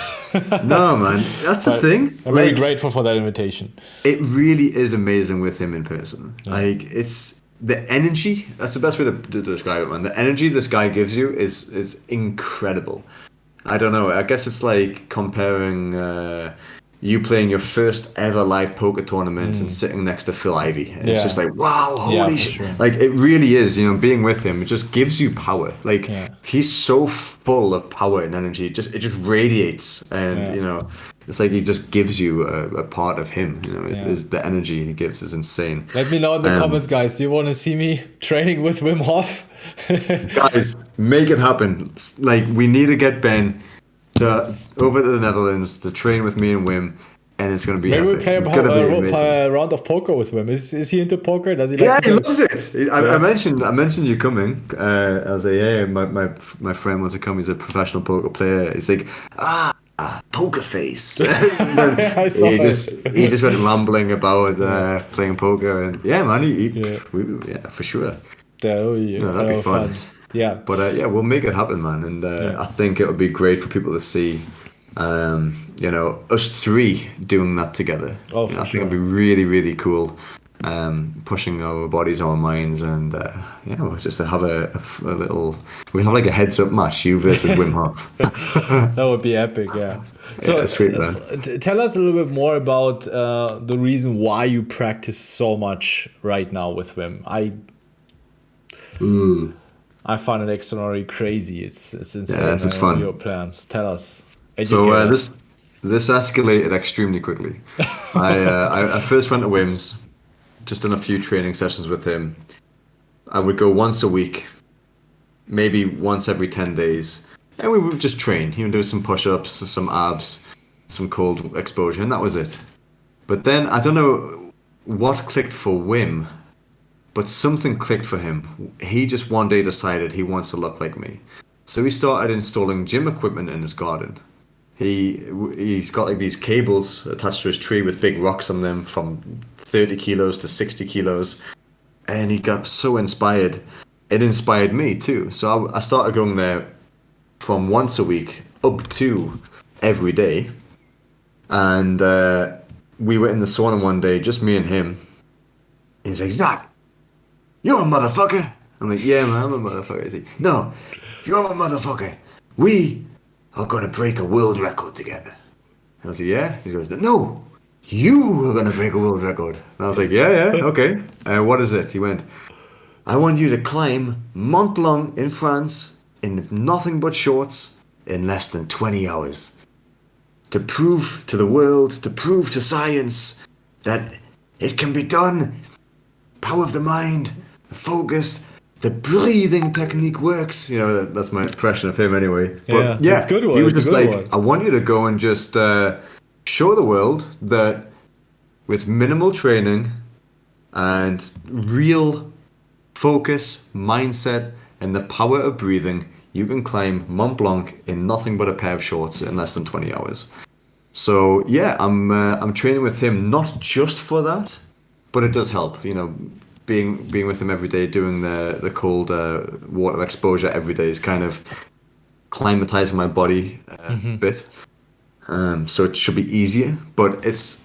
No, man, that's the But thing. I'm very Like, grateful for that invitation. it really is amazing with him in person. Yeah. Like, it's the energy. That's the best way to describe it, man. The energy this guy gives you is incredible. I don't know. I guess it's like comparing you playing your first ever live poker tournament and sitting next to Phil Ivey. And it's just Yeah. like, wow, Yeah, holy for shit. sure. Like, it really is, being with him, it just gives you power. Like, Yeah. he's so full of power and energy. It just radiates. And, Yeah. it's like he just gives you a part of him. It Yeah. is, the energy he gives is insane. Let me know in the comments, guys. Do you want to see me training with Wim Hof? Guys, make it happen. Like, we need to get Ben over to the Netherlands to train with me and Wim, and it's gonna be Maybe we epic. play It's gonna be amazing. a round of poker with Wim. Is he into poker? Does he like Yeah, to he play? loves it. I mentioned you coming. I was like, yeah, my friend wants to come. He's a professional poker player. He's like, poker face. And then I saw he just went rambling about playing poker, and yeah, man, Yeah. yeah, for sure. That'd be fun. Yeah. But yeah, we'll make it happen, man. And Yeah. I think it would be great for people to see, us three doing that together. Oh, I for think it'd be sure. really, really cool. pushing our bodies, our minds, and yeah, we'll just have a little. We have like a heads up match, you versus Wim Hof. That would be epic, yeah. So, Yeah, sweet man. tell us a little bit more about the reason why you practice so much right now with Wim. I find it extraordinarily crazy. It's Yeah, insane. this is Your fun. plans. Tell us. So Educate us. this escalated extremely quickly. I first went to Wim's, just done a few training sessions with him. I would go once a week, maybe once every 10 days, and we would just train. He would do some push-ups, some abs, some cold exposure, and that was it. But then I don't know what clicked for Wim, but something clicked for him. He just one day decided he wants to look like me. So he started installing gym equipment in his garden. He's got like these cables attached to his tree with big rocks on them from 30 kilos to 60 kilos, and he got so inspired. It inspired me too. So I started going there from once a week up to every day, and we were in the sauna one day, just me and him. He's like, Zach, you're a motherfucker. I'm like, yeah, man, I'm a motherfucker. He's like, no, you're a motherfucker. We are gonna break a world record together. And I was like, yeah. He goes, no, you are gonna break a world record. And I was like, yeah, okay. What is it? He went, I want you to climb Mont Blanc in France in nothing but shorts in less than 20 hours. To prove to the world, to prove to science that it can be done. Power of the mind, the focus, the breathing technique works. You know, that's my impression of him anyway. But Yeah, it's a good one. he was It's a just good like, one. I want you to go and just show the world that with minimal training and real focus, mindset, and the power of breathing, you can climb Mont Blanc in nothing but a pair of shorts in less than 20 hours. So yeah, I'm training with him not just for that, but it does help. You know, being with him every day, doing the cold water exposure every day is kind of climatizing my body a bit. So it should be easier, but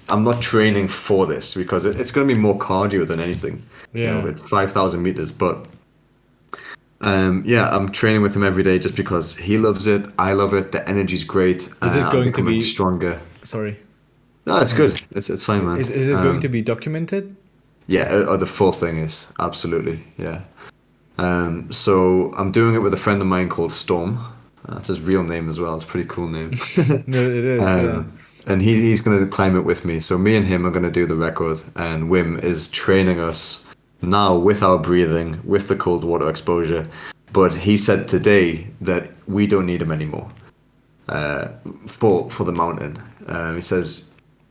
I'm not training for this because it's going to be more cardio than anything. You know, Yeah. it's 5,000 meters, but yeah, I'm training with him every day just because he loves it. I love it. The energy's great. Is it I'm going to becoming be? stronger. Sorry. No, it's good. It's fine, man. Is it going to be documented? Yeah, the full thing is absolutely, yeah. So I'm doing it with a friend of mine called Storm. That's his real name as well. It's a pretty cool name. No, it is. Yeah. And he's going to climb it with me. So me and him are going to do the record, and Wim is training us now with our breathing, with the cold water exposure. But he said today that we don't need him anymore for the mountain. He says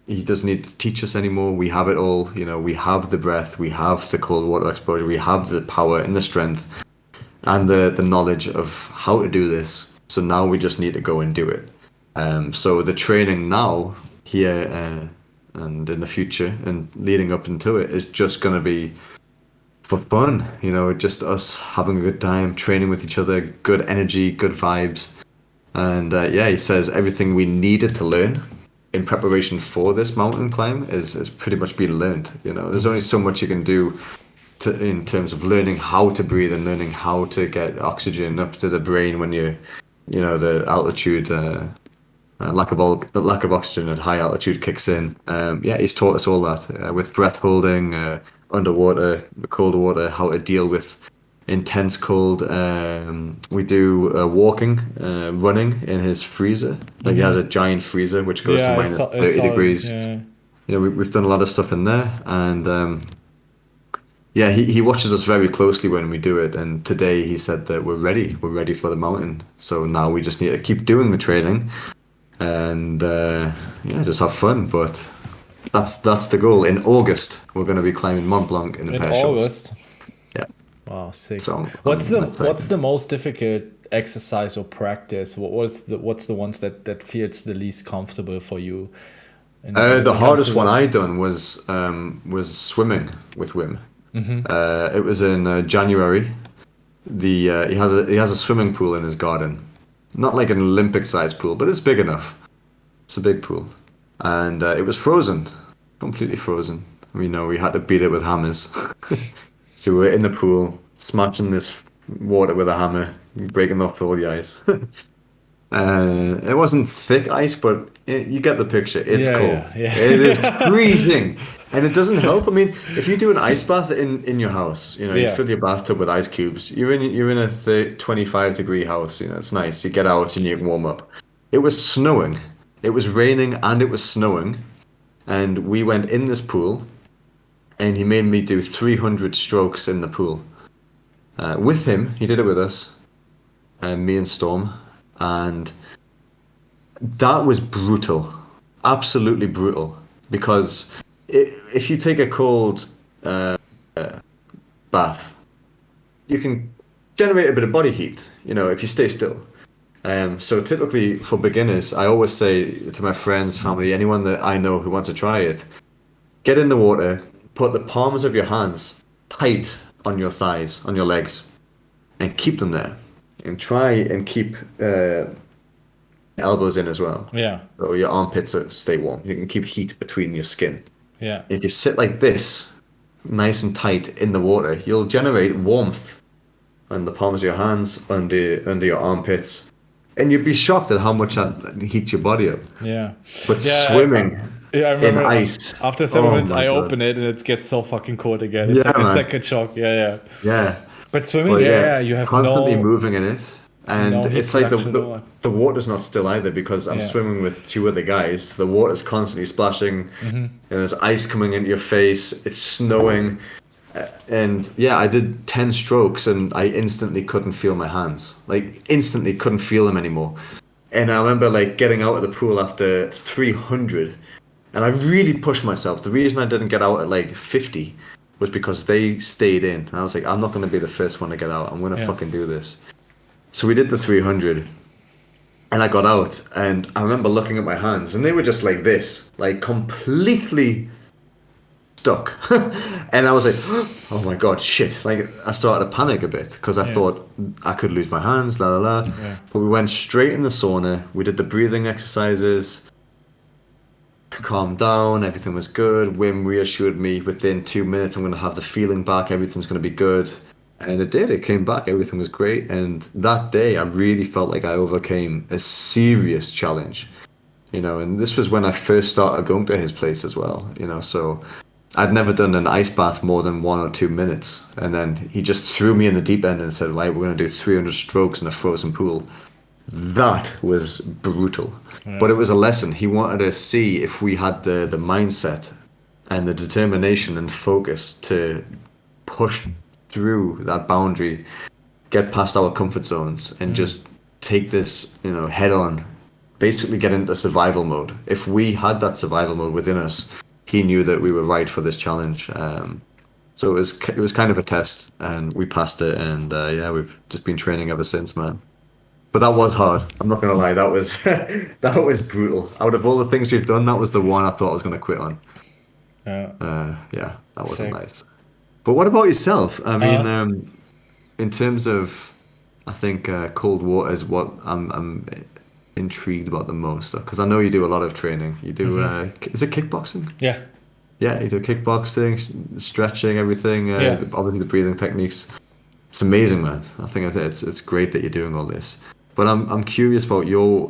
he doesn't need to teach us anymore. We have it all. You know, we have the breath, we have the cold water exposure, we have the power and the strength and the knowledge of how to do this. So now we just need to go and do it. So the training now here and in the future and leading up into it is just going to be for fun. You know, just us having a good time, training with each other, good energy, good vibes. And yeah, he says everything we needed to learn in preparation for this mountain climb is pretty much been learned. You know, there's only so much you can do in terms of learning how to breathe and learning how to get oxygen up to the brain when you know, the altitude, lack of oxygen at high altitude kicks in. Yeah, he's taught us all that with breath holding, underwater, cold water, how to deal with intense cold. We do walking, running in his freezer. Like he has a giant freezer which goes to Yeah, minus I 30 saw. degrees. Yeah. You know, we've done a lot of stuff in there, and yeah, he watches us very closely when we do it. And today he said that we're ready for the mountain. So now we just need to keep doing the training, and yeah, just have fun. But that's the goal. In August, we're going to be climbing Mont Blanc in a In pair of shorts. August. Yeah. Wow, sick. So What's excited. the most difficult exercise or practice? What's the ones that feels the least comfortable for you? The When it comes hardest one to I done was swimming with Wim. It was in January. He has a swimming pool in his garden, not like an Olympic sized pool, but it's big enough. It's a big pool, and it was frozen, completely frozen. We had to beat it with hammers. So we were in the pool, smashing this water with a hammer, breaking off all the ice. It wasn't thick ice, but you get the picture. It's Yeah, cold. yeah, It is yeah. freezing, and it doesn't help. I mean, if you do an ice bath in your house, you Yeah, fill your bathtub with ice cubes. You're in a 25-degree house. It's nice. You get out and you can warm up. It was snowing. It was raining and it was snowing, and we went in this pool, and he made me do 300 strokes in the pool. With him, he did it with us, and me and Storm, and that was brutal, absolutely brutal. Because if you take a cold bath, you can generate a bit of body heat, if you stay still. So typically for beginners, I always say to my friends, family, anyone that I know who wants to try it, get in the water, put the palms of your hands tight on your thighs, on your legs, and keep them there. And try and keep elbows in as well. yeah, So your armpits stay warm. You can keep heat between your skin. yeah, If you sit like this, nice and tight in the water, you'll generate warmth on the palms of your hands, under your armpits, and you'd be shocked at how much that heats your body up. yeah, But yeah. swimming Yeah, I in remember ice, after 7 minutes, my I God. open it and it gets so fucking cold again. It's Yeah, like a man. second shock. Yeah, yeah. Yeah. But swimming, But yeah, yeah, yeah, you have constantly no moving in it. And heat it's like the, production the or the water's not still either because I'm yeah. swimming with two other guys. The water's constantly splashing, and there's ice coming into your face. It's snowing, and yeah, I did 10 strokes, and I instantly couldn't feel my hands. Like instantly couldn't feel them anymore. And I remember like getting out of the pool after 300, and I really pushed myself. The reason I didn't get out at like 50 was because they stayed in. And I was like, I'm not going to be the first one to get out. I'm going to Yeah. fucking do this. So we did the 300, and I got out, and I remember looking at my hands, and they were just like this, like completely stuck. And I was like, oh my God, shit. Like, I started to panic a bit because I Yeah. thought I could lose my hands, la la la. Yeah. But we went straight in the sauna. We did the breathing exercises, calmed down, everything was good. Wim reassured me within 2 minutes I'm going to have the feeling back, everything's going to be good. And it did, it came back, everything was great. And that day, I really felt like I overcame a serious challenge, and this was when I first started going to his place as well, so I'd never done an ice bath more than 1 or 2 minutes. And then he just threw me in the deep end and said, right, we're going to do 300 strokes in a frozen pool. That was brutal. But it was a lesson. He wanted to see if we had the mindset and the determination and focus to push through that boundary, get past our comfort zones, and just take this, head on. Basically get into survival mode. If we had that survival mode within us, he knew that we were right for this challenge. So it was kind of a test, and we passed it, and yeah, we've just been training ever since, man. But that was hard. I'm not gonna lie. That was that was brutal. Out of all the things we've done, that was the one I thought I was gonna quit on. Yeah. Yeah, that wasn't Sick. nice. But what about yourself? I mean, Uh, in terms of, I think cold water is what I'm intrigued about the most, because I know you do a lot of training. You do is it kickboxing? yeah. Yeah, you do kickboxing, stretching, everything. Yeah. Obviously the breathing techniques. It's amazing, man. I think it's great that you're doing all this. But I'm curious about your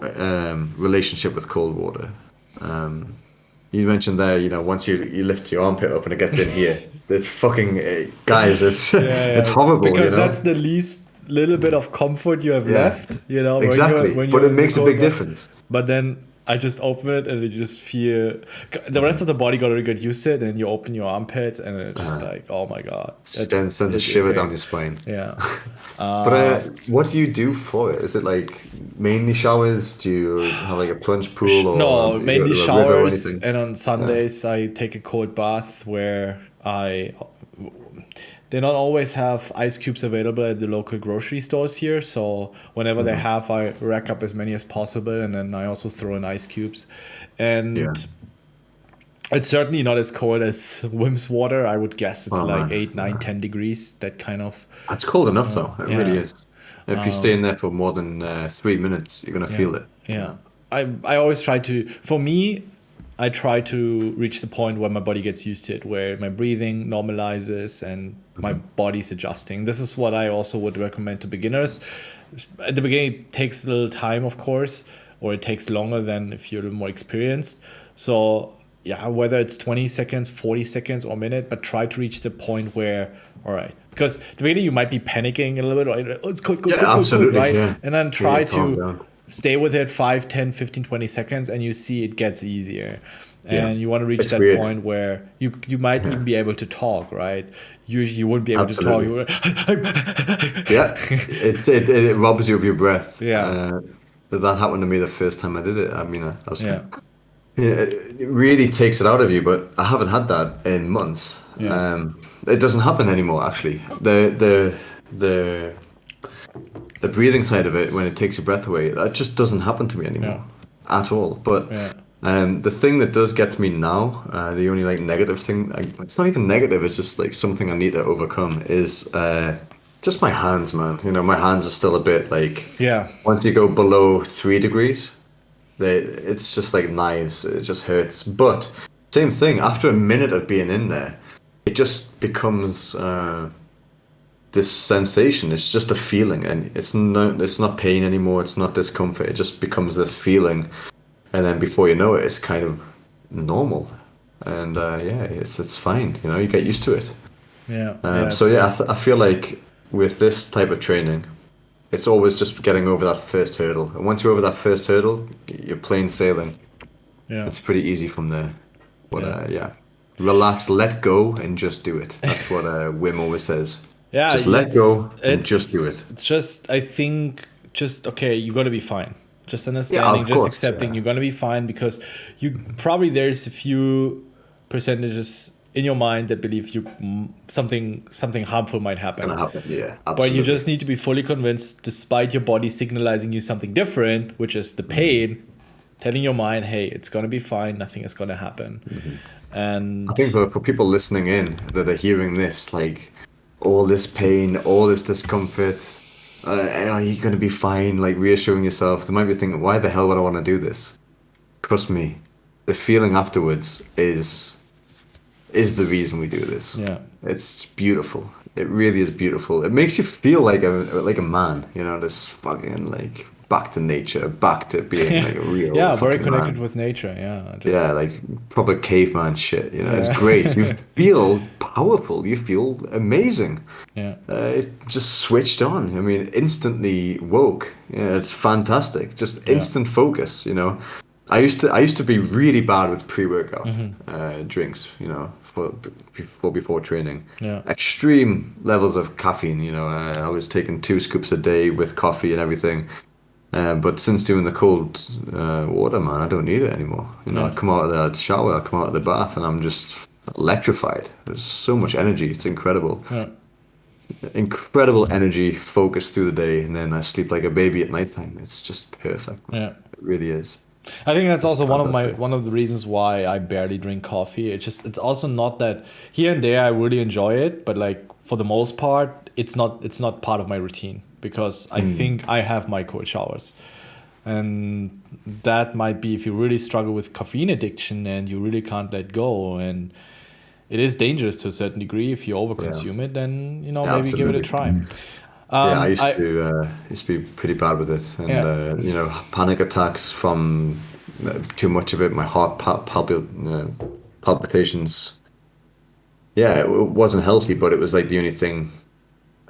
relationship with cold water. You mentioned there, once you lift your armpit up and it gets in here, it's fucking guys. It's Yeah, it's yeah. horrible, Because that's the least little bit of comfort you have Yeah, left, when exactly. when But you're it in the makes a cold big bath. difference. But then I just open it and you just feel the rest of the body got to get used to it, and you open your armpits and it's just like, oh my God, Then sends a shiver down your spine. Yeah. But what do you do for it? Is it like mainly showers? Do you have like a plunge pool, or No, you go mainly to a river or showers, anything? and on Sundays I take a cold bath where they not always have ice cubes available at the local grocery stores here. So whenever they have, I rack up as many as possible, and then I also throw in ice cubes. And Yeah. it's certainly not as cold as Wim's water. I would guess it's Oh, like man. 8, 9, 10 degrees. That kind of It's cold enough though. It really yeah. is. If you stay in there for more than 3 minutes, you're gonna feel it. Yeah. I always try to, for me, I try to reach the point where my body gets used to it, where my breathing normalizes and my body's adjusting. This is what I also would recommend to beginners. At the beginning, it takes a little time, of course, or it takes longer than if you're a little more experienced. So yeah, whether it's 20 seconds, 40 seconds or a minute, but try to reach the point where, all right, because at the beginning you might be panicking a little bit, right? Oh, it's cold, absolutely, right? yeah. And then Yeah, try calm to down. stay with it 5, 10, 15, 20 seconds, and you see it gets easier. Yeah, And you want to reach it's that weird. point where you might Yeah, even be able to talk, right? Usually you wouldn't be able to talk. absolutely. You would, Yeah, it robs you of your breath. yeah, That happened to me the first time I did it. I mean, I was yeah, yeah, it really takes it out of you, but I haven't had that in months. yeah, It doesn't happen anymore, actually. The the breathing side of it, when it takes your breath away, that just doesn't happen to me yeah, anymore at all. But yeah, the thing that does get to me now, the only like negative thing, it's not even negative, it's just like something I need to overcome is just my hands, man. You know, my hands are still a bit like, yeah, once you go below 3 degrees, it's just like knives. It just hurts. But same thing, after a minute of being in there, it just becomes this sensation. It's just a feeling, and it's not pain anymore. It's not discomfort. It just becomes this feeling, and then before you know it, it's kind of normal. And yeah, it's fine. You know, you get used to it. yeah, yeah. So yeah, I feel like with this type of training, it's always just getting over that first hurdle. And once you're over that first hurdle, you're plain sailing. Yeah, It's pretty easy from there. But yeah. yeah, relax, let go, and just do it. That's what Wim always says. Yeah, Just let it's go and just it's do it. just I think just okay, you're gonna be fine. Just Yeah, understanding, of just course. accepting you're gonna be fine because you probably there's a few percentages in your mind that believe you something harmful might happen. Gonna happen. Yeah, But you absolutely. just need to be fully convinced, despite your body signalizing you something different, which is the pain, telling your mind, hey, it's gonna be fine, nothing is gonna happen. I And think for people listening in that are hearing this, like all this pain, all this discomfort, are you gonna be fine? Like reassuring yourself, they might be thinking, why the hell would I want to do this? Trust me, the feeling afterwards is the reason we do this. yeah, It's beautiful. It really is beautiful. It makes you feel like a man, you know, this fucking like back to nature, back to being like a real yeah, very fucking connected man. with nature. Yeah, Yeah, just like proper caveman shit, you know. It's great. You yeah, feel powerful. You feel amazing. yeah, It just switched on. I mean, instantly woke. Yeah, it's fantastic. Just yeah. instant focus, you know. I used to be really bad with pre-workout drinks, you know, before training. Yeah, Extreme levels of caffeine, you know. I was taking 2 scoops a day with coffee and everything. But since doing the cold water, man, I don't need it anymore. You know, I yeah, come out of the shower, I come out of the bath, and I'm just electrified. There's so much energy. It's incredible. yeah, Incredible energy, focus through the day, and then I sleep like a baby at nighttime. It's just perfect, man. yeah. It really is. I think that's It's also fantastic. one of the reasons why I barely drink coffee. It's also not that here and there I really enjoy it, but like for the most part, it's not part of my routine because I think I have my cold showers. And that might be if you really struggle with caffeine addiction and you really can't let go, and it is dangerous to a certain degree. If you Yeah, overconsume it, then yeah, maybe give it a absolutely. try. Yeah, I used I to used to be pretty bad with it, and Yeah, you know, panic attacks from too much of it. My heart palpitations. Yeah, it wasn't healthy, but it was like the only thing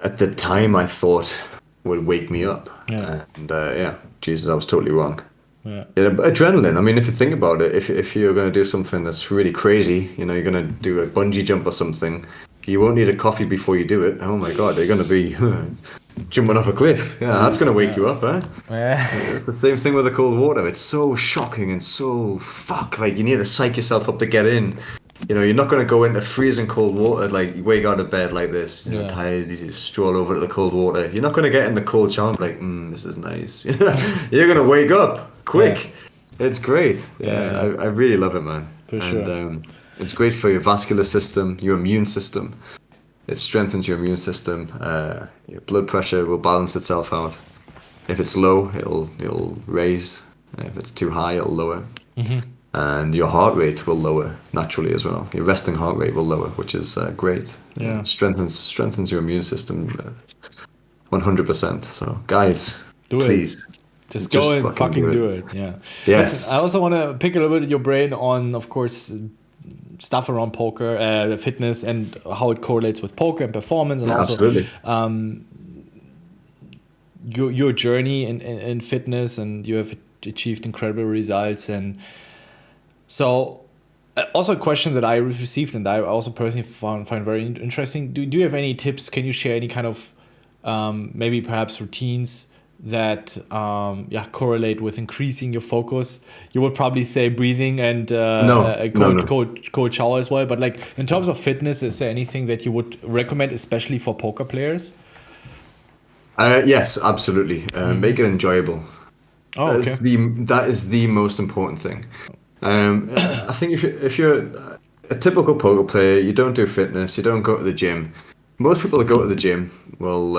at the time I thought would wake me up. yeah, And yeah, Jesus, I was totally wrong. yeah, Yeah, but adrenaline. I mean, if you think about it, if you're going to do something that's really crazy, you know, you're going to do a bungee jump or something, you won't need a coffee before you do it. Oh my God, you're going to be jumping off a cliff. Yeah, that's going to wake yeah, you up, eh? yeah, It's the same thing with the cold water. It's so shocking and so fuck. Like you need to psych yourself up to get in. You know, you're not going to go into freezing cold water. Like you wake out of bed like this, you know, yeah, tired. You just stroll over to the cold water. You're not going to get in the cold shower and be like, this is nice. You're going to wake up yeah, quick. It's great. yeah, Yeah, yeah, I really love it, man. for And sure. it's great for your vascular system, your immune system. It strengthens your immune system. Your blood pressure will balance itself out. If it's low, it'll raise. If it's too high, it'll lower. and your heart rate will lower naturally as well. Your resting heart rate will lower, which is great. Yeah. Strengthens your immune system 100%. So guys, Do it. please Just go and fucking do it. Yeah. Yes. Listen, I also want to pick a little bit of your brain on, of course, stuff around poker, the fitness, and how it correlates with poker and performance, and Yeah, also absolutely. Your journey in fitness, and you have achieved incredible results. And so, also a question that I received, and I also personally find very interesting. Do you have any tips? Can you share any kind of maybe perhaps routines that correlate with increasing your focus? You would probably say breathing and No, a no, no. cold shower as well. But like in terms of fitness, is there anything that you would recommend, especially for poker players? Yes, absolutely. Make it enjoyable. Oh, okay. That is the most important thing. I think if you're a typical poker player, you don't do fitness, you don't go to the gym. Most people that go to the gym will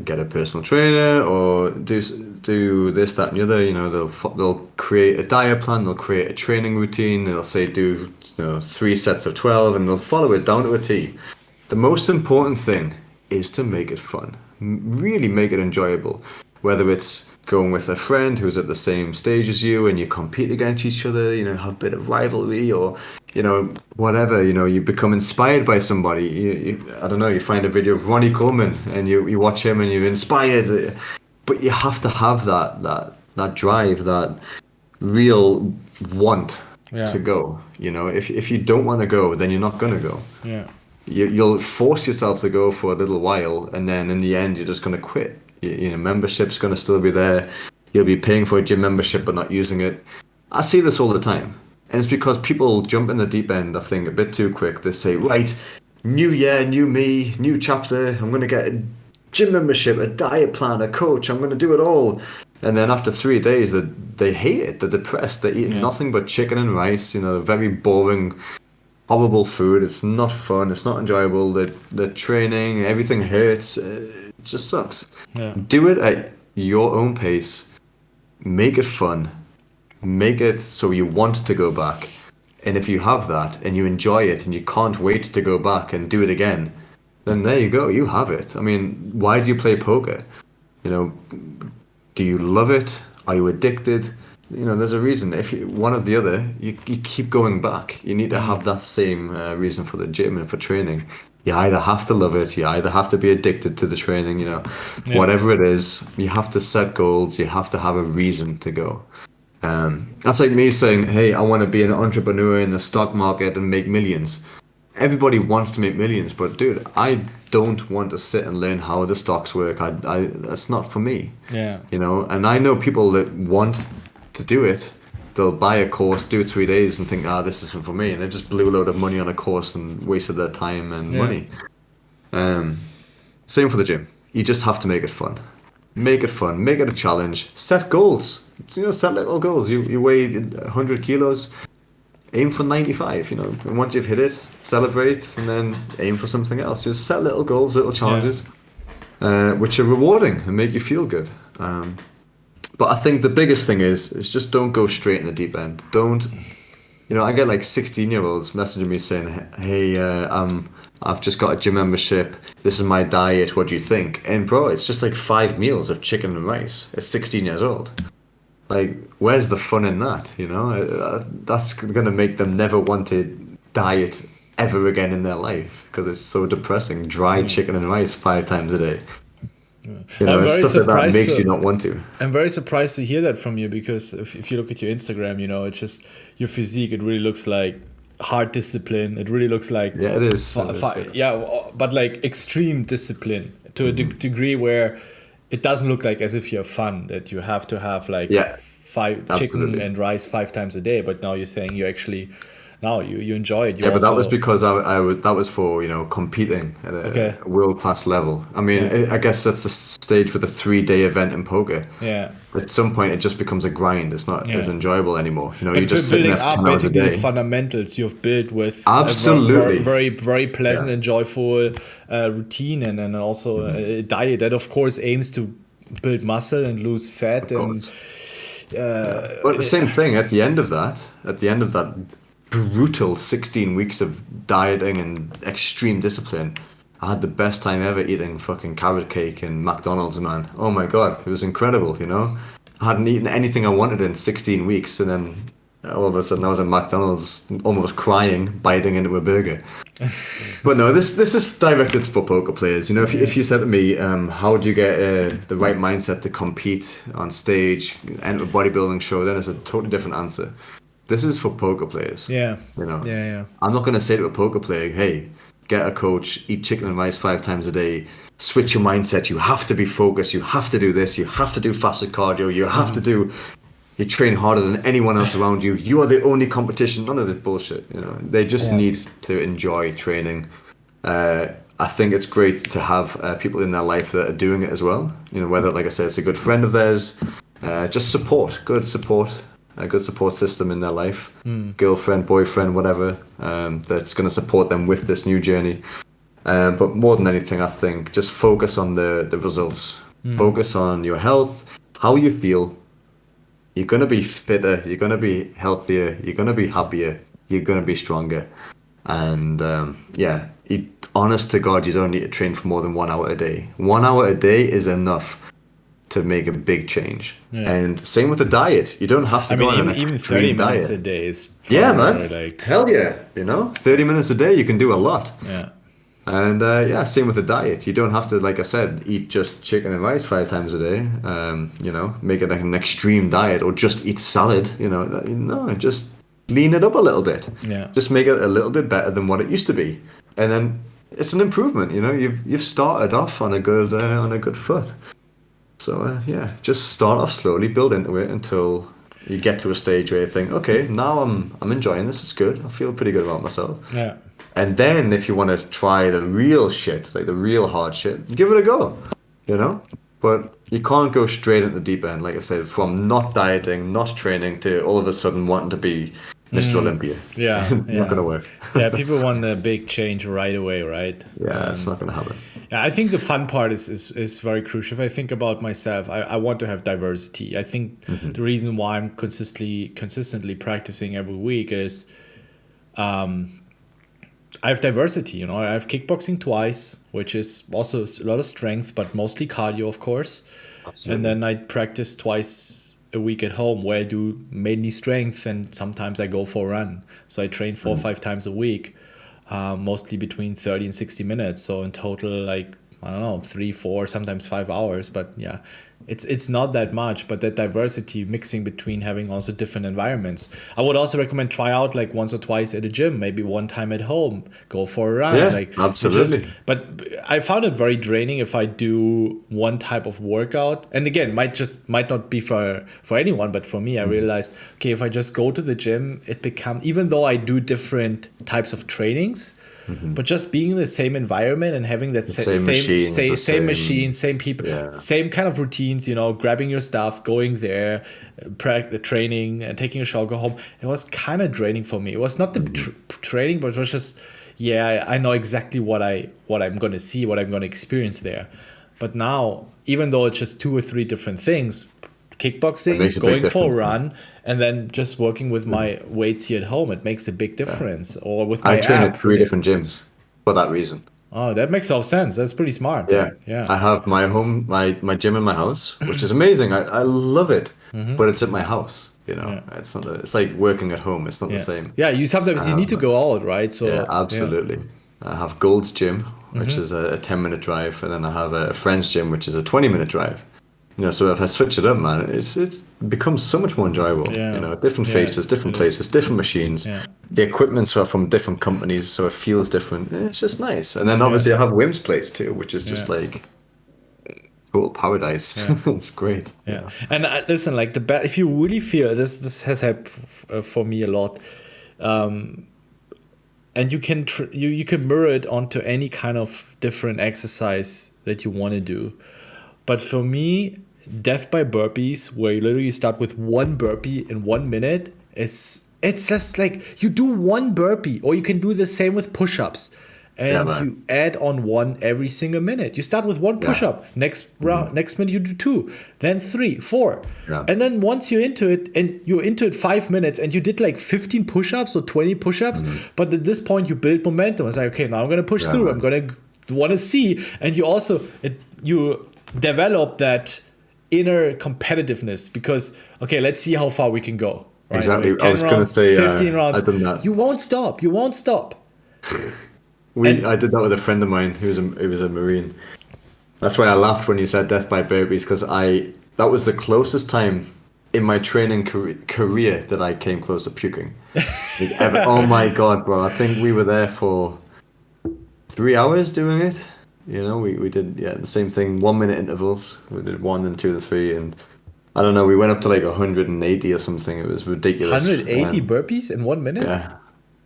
get a personal trainer or do this, that, and the other. You know, they'll create a diet plan, they'll create a training routine. They'll say do 3 sets of 12, and they'll follow it down to a T. The most important thing is to make it fun. Really make it enjoyable. Whether it's going with a friend who's at the same stage as you and you compete against each other, have a bit of rivalry or, whatever, you become inspired by somebody. I don't know, you find a video of Ronnie Coleman and you watch him and you're inspired. But you have to have that drive, that real want to go. If you don't want to go, then you're not going to go. Yeah. You'll force yourself to go for a little while, and then in the end, you're just going to quit. Membership's going to still be there. You'll be paying for a gym membership but not using it. I see this all the time. And it's because people jump in the deep end, I think, a bit too quick. They say, right, new year, new me, new chapter. I'm going to get a gym membership, a diet plan, a coach. I'm going to do it all. And then after 3 days, they hate it. They're depressed. They eat nothing but chicken and rice, very boring, horrible food. It's not fun. It's not enjoyable. The training, everything hurts. It just sucks. Yeah. Do it at your own pace. Make it fun. Make it so you want to go back. And if you have that and you enjoy it and you can't wait to go back and do it again, then there you go. You have it. I mean, why do you play poker? Do you love it? Are you addicted? There's a reason. If you one or the other, you keep going back. You need to have that same reason for the gym and for training. You either have to love it, you either have to be addicted to the training, whatever it is, you have to set goals, you have to have a reason to go. That's like me saying, hey, I want to be an entrepreneur in the stock market and make millions. Everybody wants to make millions, but dude, I don't want to sit and learn how the stocks work. That's not for me. Yeah. And I know people that want to do it. They'll buy a course, do 3 days, and think, this isn't for me, and they just blew a load of money on a course and wasted their time and money. Same for the gym. You just have to make it fun. Make it fun. Make it a challenge. Set goals. Set little goals. You weigh 100 kilos. Aim for 95. And once you've hit it, celebrate, and then aim for something else. Just set little goals, little challenges, which are rewarding and make you feel good. But I think the biggest thing is just don't go straight in the deep end. Don't, I get like 16-year-olds messaging me saying, hey, I've just got a gym membership. This is my diet. What do you think? And bro, it's just like 5 meals of chicken and rice at 16 years old. Like, where's the fun in that? That's going to make them never want to diet ever again in their life because it's so depressing. Dry chicken and rice 5 times a day. Stuff like that makes you not want to. I'm very surprised to hear that from you because if you look at your Instagram, it's just your physique. It really looks like hard discipline. It really looks like it is. But like extreme discipline to a degree where it doesn't look like as if you have fun. That you have to have like 5 chicken and rice 5 times a day. But now you're saying you actually. No, you enjoy it. But that was because that was for competing at a world-class level. I mean, I guess that's the stage with a 3-day event in poker. Yeah. At some point, it just becomes a grind. It's not as enjoyable anymore. But you just sitting there for 10 hours a day. Basically, the fundamentals you've built with absolutely a very, very pleasant and joyful routine, and then also a diet that, of course, aims to build muscle and lose fat and. But the same thing at the end of that brutal 16 weeks of dieting and extreme discipline, I had the best time ever eating fucking carrot cake in McDonald's, man. Oh my God, it was incredible, you know? I hadn't eaten anything I wanted in 16 weeks, and then all of a sudden I was at McDonald's almost crying, biting into a burger. But no, this is directed for poker players. You know, if you said to me, how do you get the right mindset to compete on stage, enter a bodybuilding show, then it's a totally different answer. This is for poker players. Yeah. You know, Yeah. I'm not going to say to a poker player, hey, get a coach, eat chicken and rice 5 times a day, switch your mindset. You have to be focused. You have to do this. You have to do faster cardio. You have to do. You train harder than anyone else around you. You are the only competition. None of this bullshit. You know, they just need to enjoy training. I think it's great to have people in their life that are doing it as well. You know, whether, like I said, it's a good friend of theirs, just good support, a good support system in their life, girlfriend, boyfriend, whatever, that's going to support them with this new journey. But more than anything, I think just focus on the results. Focus on your health, how you feel. You're going to be fitter, you're going to be healthier, you're going to be happier, you're going to be stronger. And honest to God, you don't need to train for more than 1 hour a day. 1 hour a day is enough to make a big change. Yeah. And same with the diet. You don't have to go on an even 30 minutes diet. A day is man. Like, hell yeah. You know, 30 minutes a day, you can do a lot. Yeah. And same with the diet. You don't have to, like I said, eat just chicken and rice 5 times a day. You know, make it like an extreme diet, or just eat salad. You know, no, just lean it up a little bit. Yeah. Just make it a little bit better than what it used to be, and then it's an improvement. You know, you've started off on a good foot. So just start off slowly, build into it until you get to a stage where you think, okay, now I'm enjoying this. It's good. I feel pretty good about myself. Yeah. And then if you want to try the real shit, like the real hard shit, give it a go, you know? But you can't go straight into the deep end, like I said, from not dieting, not training, to all of a sudden wanting to be Mr. Olympia. Yeah. It's not going to work. Yeah, people want a big change right away, right? Yeah, it's not going to happen. Yeah, I think the fun part is very crucial. If I think about myself, I want to have diversity. I think the reason why I'm consistently practicing every week is I have diversity, you know. I have kickboxing twice, which is also a lot of strength, but mostly cardio, of course. Absolutely. And then I practice twice a week at home, where I do mainly strength, and sometimes I go for a run. So I train 4 or 5 times a week, mostly between 30 and 60 minutes. So in total, like, I don't know, 3, 4, sometimes 5 hours. But yeah, it's not that much, but that diversity, mixing between having also different environments. I would also recommend try out like once or twice at a gym, maybe one time at home, go for a run. Yeah, like, absolutely. But I found it very draining if I do one type of workout. And again, might not be for anyone, but for me, I realized, okay, if I just go to the gym, it becomes, even though I do different types of trainings, but just being in the same enviirment and having that same machine, same people, same kind of routines, you know, grabbing your stuff, going there, training, and taking a shower, go home. It was kind of draining for me. It was not the training, but it was just, I know exactly what I'm going to see, what I'm going to experience there. But now, even though it's just 2 or 3 different things, kickboxing, going for a run, and then just working with my weights here at home, it makes a big difference. Or with my I train at 3 different gyms for that reason. Oh, that makes all sense. That's pretty smart. Yeah. I have my gym in my house, which is amazing. I love it, but it's at my house. You know, it's not. It's like working at home. It's not the same. Yeah, you sometimes you need to go out, right? So yeah, absolutely. I have Gold's gym, which is a 10-minute drive, and then I have a friend's gym, which is a 20-minute drive. You know, so if I switch it up, man, it becomes so much more enjoyable. Yeah. You know, different faces, different places, different machines. Yeah. The equipments are from different companies, so it feels different. It's just nice. And then obviously I have Wim's place too, which is just like total paradise. Yeah. It's great. Yeah. You know? And listen, like if you really feel this has helped for me a lot. And you can you can mirror it onto any kind of different exercise that you want to do. But for me, death by burpees, where you literally start with 1 burpee in 1 minute, it's just like you do 1 burpee, or you can do the same with push-ups. Yeah, and man. you add on one every single minute. You start with one push-up. Next round, next minute you do two, then three, four. Yeah. And then once you're into it, and you're into it 5 minutes, and you did like 15 push-ups or 20 push-ups, but at this point you build momentum. It's like, okay, now I'm gonna push through. man. I'm gonna want to see, and you also you develop that inner competitiveness, because okay, let's see how far we can go. Right? Exactly. Like I 10 was gonna rounds, say, 15 rounds. I've done that. You won't stop. You won't stop. I did that with a friend of mine who was a Marine. That's why I laughed when you said death by burpees, because that was the closest time in my training career that I came close to puking. Like, oh my god, bro! I think we were there for 3 hours doing it. You know, we did the same thing, 1 minute intervals. We did 1 and 2 and 3, and I don't know. We went up to like 180 or something. It was ridiculous. 180 burpees in 1 minute? Yeah.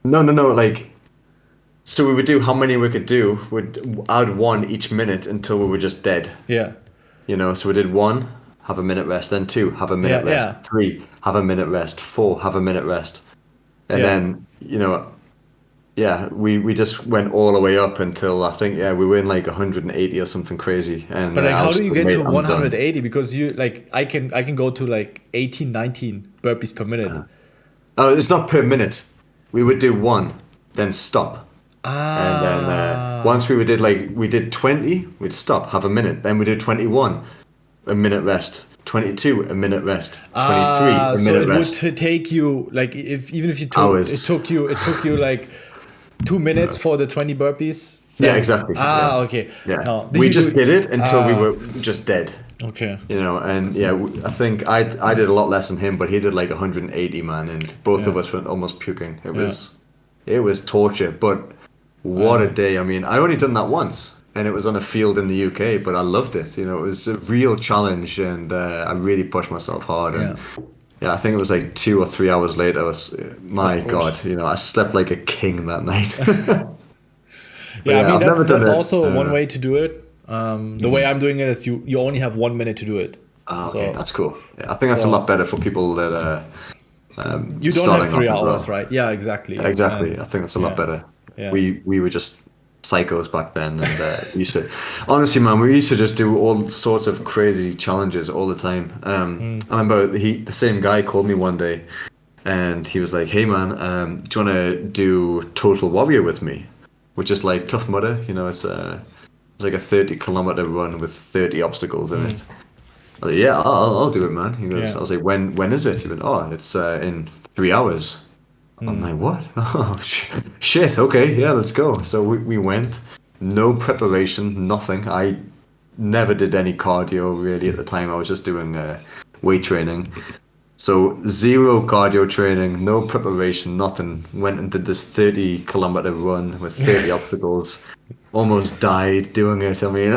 No, like. So we would do how many we could do. We'd add one each minute until we were just dead. Yeah. You know, so we did 1, have a minute rest, then 2, have a minute rest, Yeah. 3, have a minute rest, 4, have a minute rest. And Yeah. then, we just went all the way up until I think, we were in like 180 or something crazy. And But like, I how was do you like, get to "Mate, I'm done." 180? Because you like, I can go to like 18, 19 burpees per minute. Oh, it's not per minute. We would do 1, then stop. And then once we did 20, we'd stop, have a minute. Then we did 21, a minute rest. 22, a minute rest. 23, a so minute it rest. would take you like, even if you took Hours. it took you like 2 minutes for the 20 burpees. Yeah, exactly. Okay. Yeah. No, We just did it until we were just dead. Okay. You know, and I think I did a lot less than him, but he did like 180, man, and both of us went almost puking. It was torture, but what a day. I mean, I only done that once, and it was on a field in the UK, but I loved it. You know, it was a real challenge, and I really pushed myself hard. And I think it was like 2 or 3 hours later. My God, you know, I slept like a king that night. I mean, I've never done that's it. also one way to do it. The way I'm doing it is you only have 1 minute to do it. Okay, that's cool. Yeah, I think that's a lot better for people that you don't starting have 3 off as well. hours, right? Yeah, exactly. Exactly. I think that's a lot better. Yeah. We were just psychos back then, and used to, honestly, man, we used to just do all sorts of crazy challenges all the time. I remember the same guy called me one day, and he was like, "Hey, man, do you want to do Total Warrior with me?" Which is like Tough Mudder, you know, it's like a 30-kilometer run with 30 obstacles in it. I was like, yeah, I'll do it, man. He goes, I was like, when is it? He went, oh, it's in 3 hours. I'm like, what? Oh, shit. Okay, yeah, let's go. So we went. No preparation, nothing. I never did any cardio really at the time. I was just doing weight training. So 0 cardio training, no preparation, nothing. Went and did this 30-kilometer run with 30 obstacles. Almost died doing it. I mean,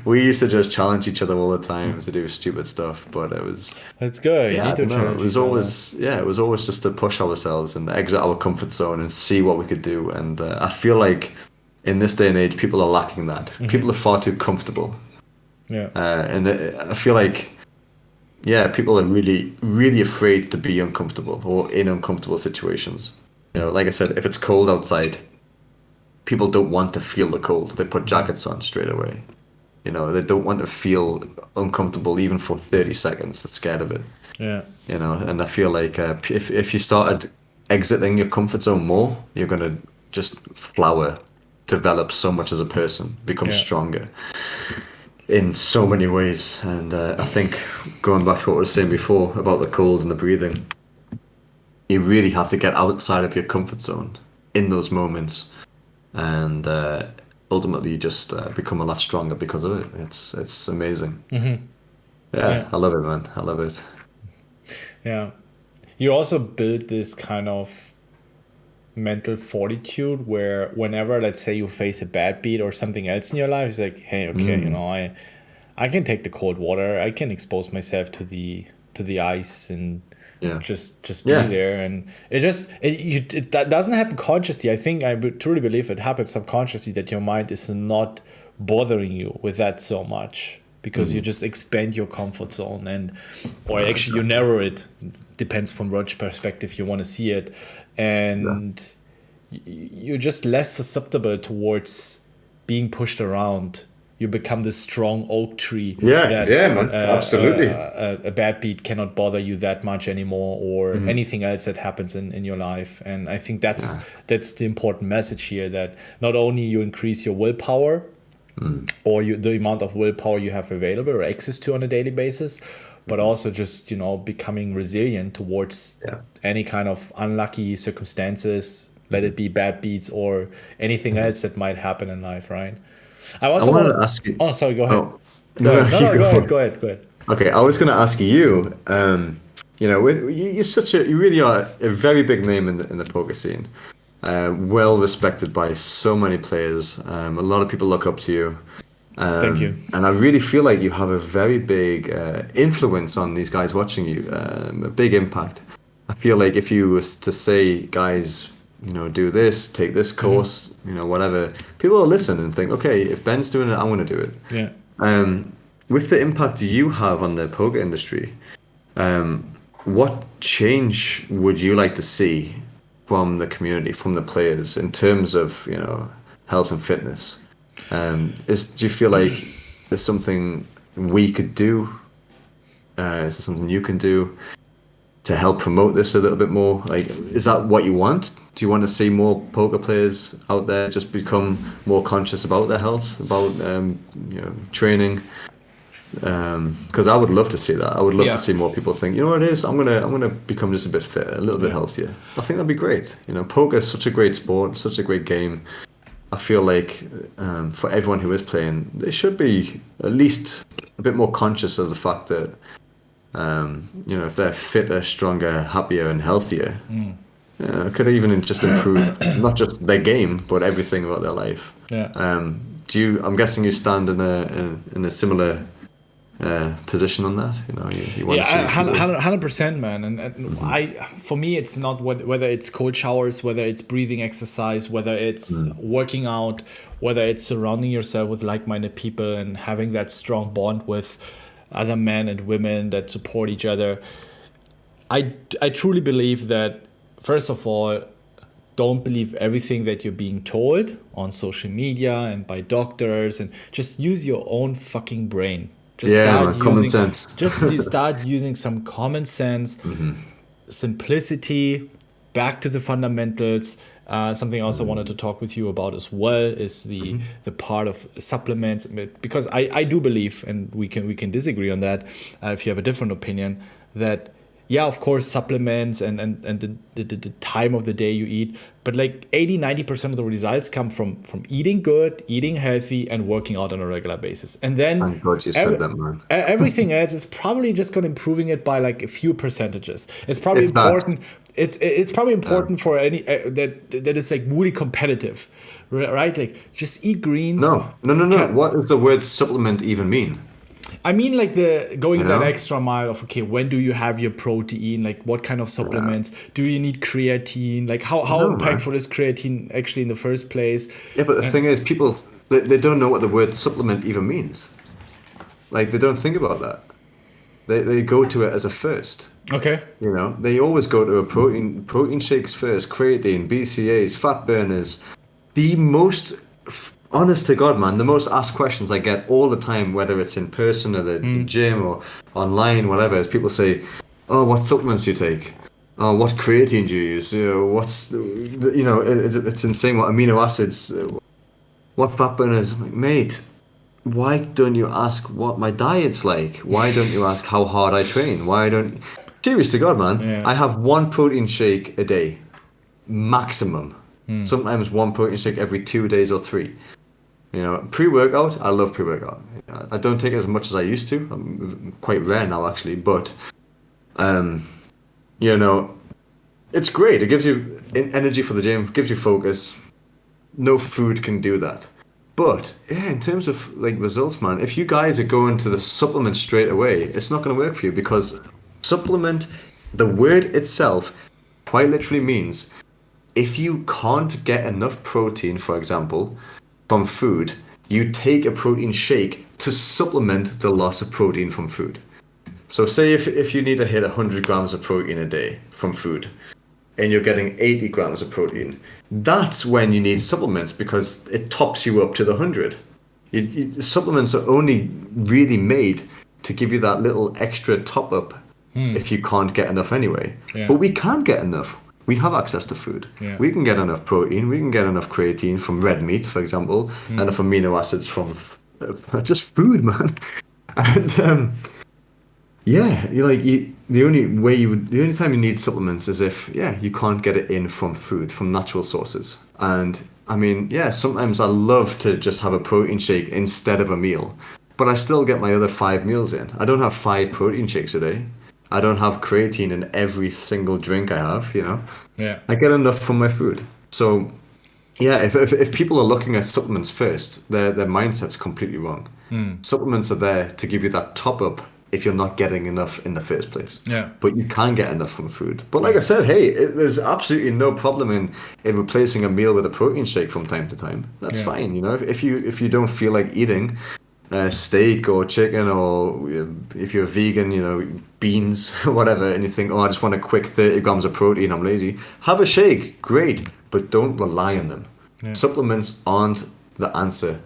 we used to just challenge each other all the time to do stupid stuff, but it was... That's good. You need to challenge it was each always it was always just to push ourselves and exit our comfort zone and see what we could do. And I feel like in this day and age, people are lacking that. People are far too comfortable. Yeah. And I feel like, people are really, really afraid to be uncomfortable or in uncomfortable situations. You know, like I said, if it's cold outside, people don't want to feel the cold. They put jackets on straight away. You know, they don't want to feel uncomfortable even for 30 seconds. They're scared of it. Yeah. You know, and I feel like if you started exiting your comfort zone more, you're going to just flower, develop so much as a person, become stronger in so many ways. And I think going back to what I was saying before about the cold and the breathing, you really have to get outside of your comfort zone in those moments. And ultimately, you just become a lot stronger because of it. It's amazing. I love it, man. I love it. Yeah. You also build this kind of mental fortitude where whenever, let's say, you face a bad beat or something else in your life, it's like, hey, okay, you know, I can take the cold water. I can expose myself to the ice and just be there. And that doesn't happen consciously. I think I truly believe it happens subconsciously, that your mind is not bothering you with that so much, because you just expand your comfort zone, or actually you narrow it. Depends from which perspective you want to see it. And you're just less susceptible towards being pushed around. You become this strong oak tree that Yeah, man, absolutely. a bad beat cannot bother you that much anymore, or anything else that happens in your life. And I think Yeah. that's the important message here, that not only you increase your willpower or the amount of willpower you have available or access to on a daily basis, but also just, becoming resilient towards Yeah. any kind of unlucky circumstances, let it be bad beats or anything else that might happen in life, right? I I also wanted want to ask to. you. Oh, sorry. Go ahead. Oh, Go no, ahead. No, you no. Go go for ahead. it. Go ahead. Go ahead. Okay, I was going to ask you. You really are a very big name in the poker scene. Well respected by so many players. A lot of people look up to you. Thank you. And I really feel like you have a very big influence on these guys watching you, a big impact. I feel like if you was to say, guys, do this, take this course, whatever, people will listen and think, okay, if Ben's doing it, I'm going to do it. Yeah. With the impact you have on the poker industry, what change would you like to see from the community, from the players, in terms of, health and fitness? Do you feel like there's something we could do? Is there something you can do to help promote this a little bit more? Like, is that what you want? Do you want to see more poker players out there just become more conscious about their health, about training? Because I would love to see that. I would love Yeah. to see more people think, you know what it is, I'm gonna become just a bit fitter, a little bit healthier. I think that'd be great. Poker is such a great sport, such a great game. I feel like for everyone who is playing, they should be at least a bit more conscious of the fact that if they're fitter, stronger, happier, and healthier, could even just improve not just their game but everything about their life. Yeah. I'm guessing you stand in a similar position on that. You want to see people- 100%, man. And for me, it's not whether it's cold showers, whether it's breathing exercise, whether it's working out, whether it's surrounding yourself with like-minded people and having that strong bond with other men and women that support each other. I truly believe that, first of all, don't believe everything that you're being told on social media and by doctors, and just use your own fucking brain. Just common sense. Just start using some common sense, simplicity, back to the fundamentals. Something I also wanted to talk with you about as well is the part of supplements, because I do believe, and we can disagree on that if you have a different opinion, that of course supplements and the time of the day you eat, but like 80-90% of the results come from eating good, eating healthy, and working out on a regular basis. And then Thank God you said that, man. everything else is probably just going to improving it by like a few percentages. It's probably It's that. important. It's probably important for any that is like really competitive, right? Like just eat greens. No. What does the word supplement even mean? I mean, like the going that know? extra mile of, okay, when do you have your protein? Like what kind of supplements? Do you need creatine? Like how impactful is creatine actually in the first place? Yeah, but the thing is, people, they don't know what the word supplement even means. Like, they don't think about that. They go to it as a first. Okay. They always go to a protein shakes first, creatine, BCAAs, fat burners. The most, honest to God, man, the most asked questions I get all the time, whether it's in person or the gym or online, whatever, is people say, oh, what supplements do you take? Oh, what creatine do you use? It's insane what amino acids, what fat burners. I'm like, mate, why don't you ask what my diet's like? Why don't you ask how hard I train? Serious to God, man, I have one protein shake a day, maximum. Sometimes one protein shake every 2 days or 3. Pre-workout, I love pre-workout. I don't take it as much as I used to. I'm quite rare now, actually, but it's great. It gives you energy for the gym, gives you focus. No food can do that. But in terms of like results, man, if you guys are going to the supplement straight away, it's not going to work for you, because supplement, the word itself, quite literally means if you can't get enough protein, for example, from food, you take a protein shake to supplement the loss of protein from food. So say if you need to hit 100 grams of protein a day from food, and you're getting 80 grams of protein, that's when you need supplements because it tops you up to the 100. Supplements are only really made to give you that little extra top up if you can't get enough anyway. Yeah. But we can get enough. We have access to food. Yeah. We can get enough protein. We can get enough creatine from red meat, for example, enough amino acids from just food, man. And the only time you need supplements is if you can't get it in from food, from natural sources. And I mean, sometimes I love to just have a protein shake instead of a meal, but I still get my other 5 meals in. I don't have 5 protein shakes a day. I don't have creatine in every single drink I have, Yeah. I get enough from my food. So if people are looking at supplements first, their mindset's completely wrong. Supplements are there to give you that top up if you're not getting enough in the first place. Yeah. But you can get enough from food. But like I said, hey, there's absolutely no problem in replacing a meal with a protein shake from time to time. That's fine, If you don't feel like eating steak or chicken, or if you're vegan, beans or whatever, and you think, I just want a quick 30 grams of protein, I'm lazy, have a shake, great, but don't rely on them. Supplements aren't the answer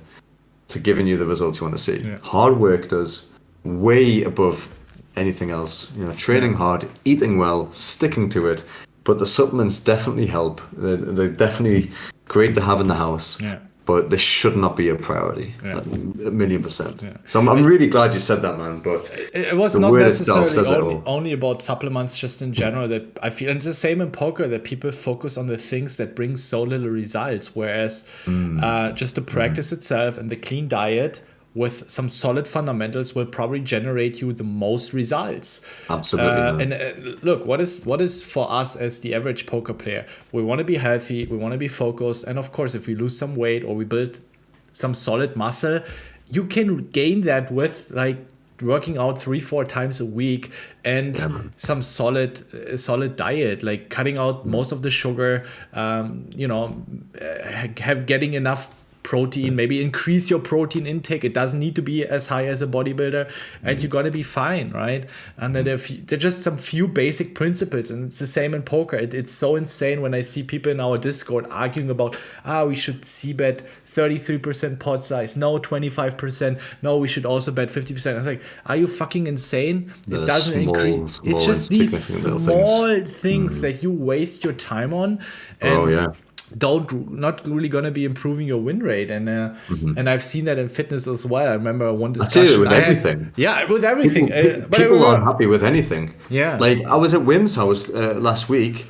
to giving you the results you want to see. Hard work does, way above anything else. Training hard, eating well, sticking to it, but the supplements definitely help. They're definitely great to have in the house. But they should not be a priority, 1,000,000%. So I'm really glad you said that, man. But it was not necessarily only about supplements, just in general, that I feel, and it's the same in poker, that people focus on the things that bring so little results, whereas just the practice itself and the clean diet with some solid fundamentals will probably generate you the most results. Absolutely. And look, what is for us as the average poker player? We want to be healthy, we want to be focused, and of course, if we lose some weight or we build some solid muscle, you can gain that with like working out 3-4 times a week and some solid diet, like cutting out most of the sugar, getting enough protein, maybe increase your protein intake. It doesn't need to be as high as a bodybuilder, and you're gonna be fine, right? And then there are just some few basic principles, and it's the same in poker. It's so insane when I see people in our Discord arguing about we should c-bet 33% pot size, no 25%, no we should also bet 50%. I was like, are you fucking insane? It doesn't increase. It's just these small things that you waste your time on, and not really gonna be improving your win rate, and I've seen that in fitness as well. I remember one discussion. I see it with everything. With everything. People aren't happy with anything. Yeah. Like I was at Wim's house last week,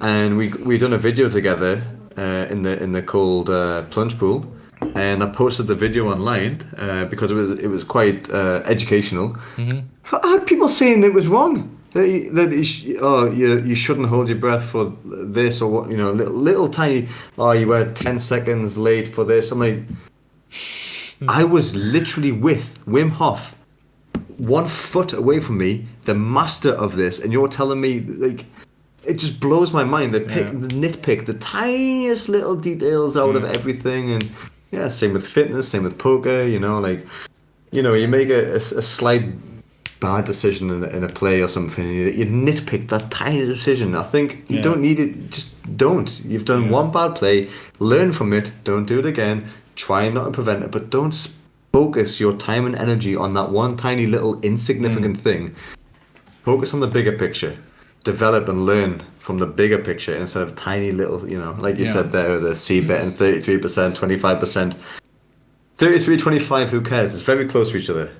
and we done a video together in the cold plunge pool, and I posted the video online because it was quite educational. I had people saying it was wrong. That you shouldn't hold your breath for this, or what, little tiny, you were 10 seconds late for this. I'm like, I was literally with Wim Hof 1 foot away from me, the master of this, and you're telling me, like, it just blows my mind. They nitpick the tiniest little details out of everything. And same with fitness, same with poker, you make a slight bad decision in a play or something, you nitpick that tiny decision. I think you don't need it. Just don't. You've done one bad play, learn from it, don't do it again, try not to prevent it, but don't focus your time and energy on that one tiny little insignificant thing. Focus on the bigger picture, develop and learn from the bigger picture instead of tiny little, like you said there, the c-bet and 33%, 25%, 33, 25, who cares? It's very close to each other,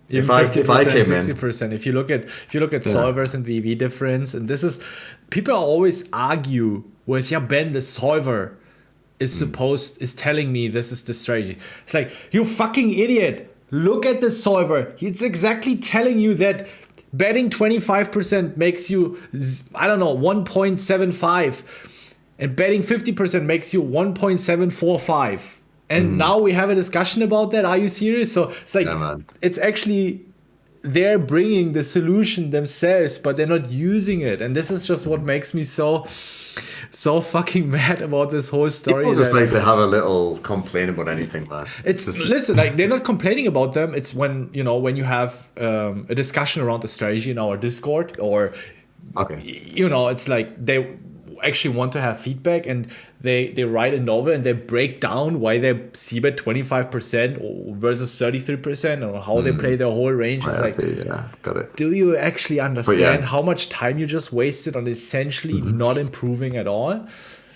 If I came 60%. in, if you look at solvers and VV difference, and this is, people always argue with Ben, the solver is telling me this is the strategy. It's like, you fucking idiot, look at the solver. It's exactly telling you that betting 25% makes you 1.75, and betting 50% makes you 1.745. And now we have a discussion about that. Are you serious? So it's like, it's actually, they're bringing the solution themselves, but they're not using it. And this is just what makes me so fucking mad about this whole story. People just like to have a little complaint about anything, man. Listen, like, they're not complaining about them. It's when you have a discussion around the strategy in our Discord, or Okay. It's like they actually want to have feedback, and they write a novel and they break down why they see bet 25% versus 33%, or how they play their whole range. It's Right, I like, see. Yeah, got it. do you actually But understand yeah. how much time you just wasted on essentially not improving at all?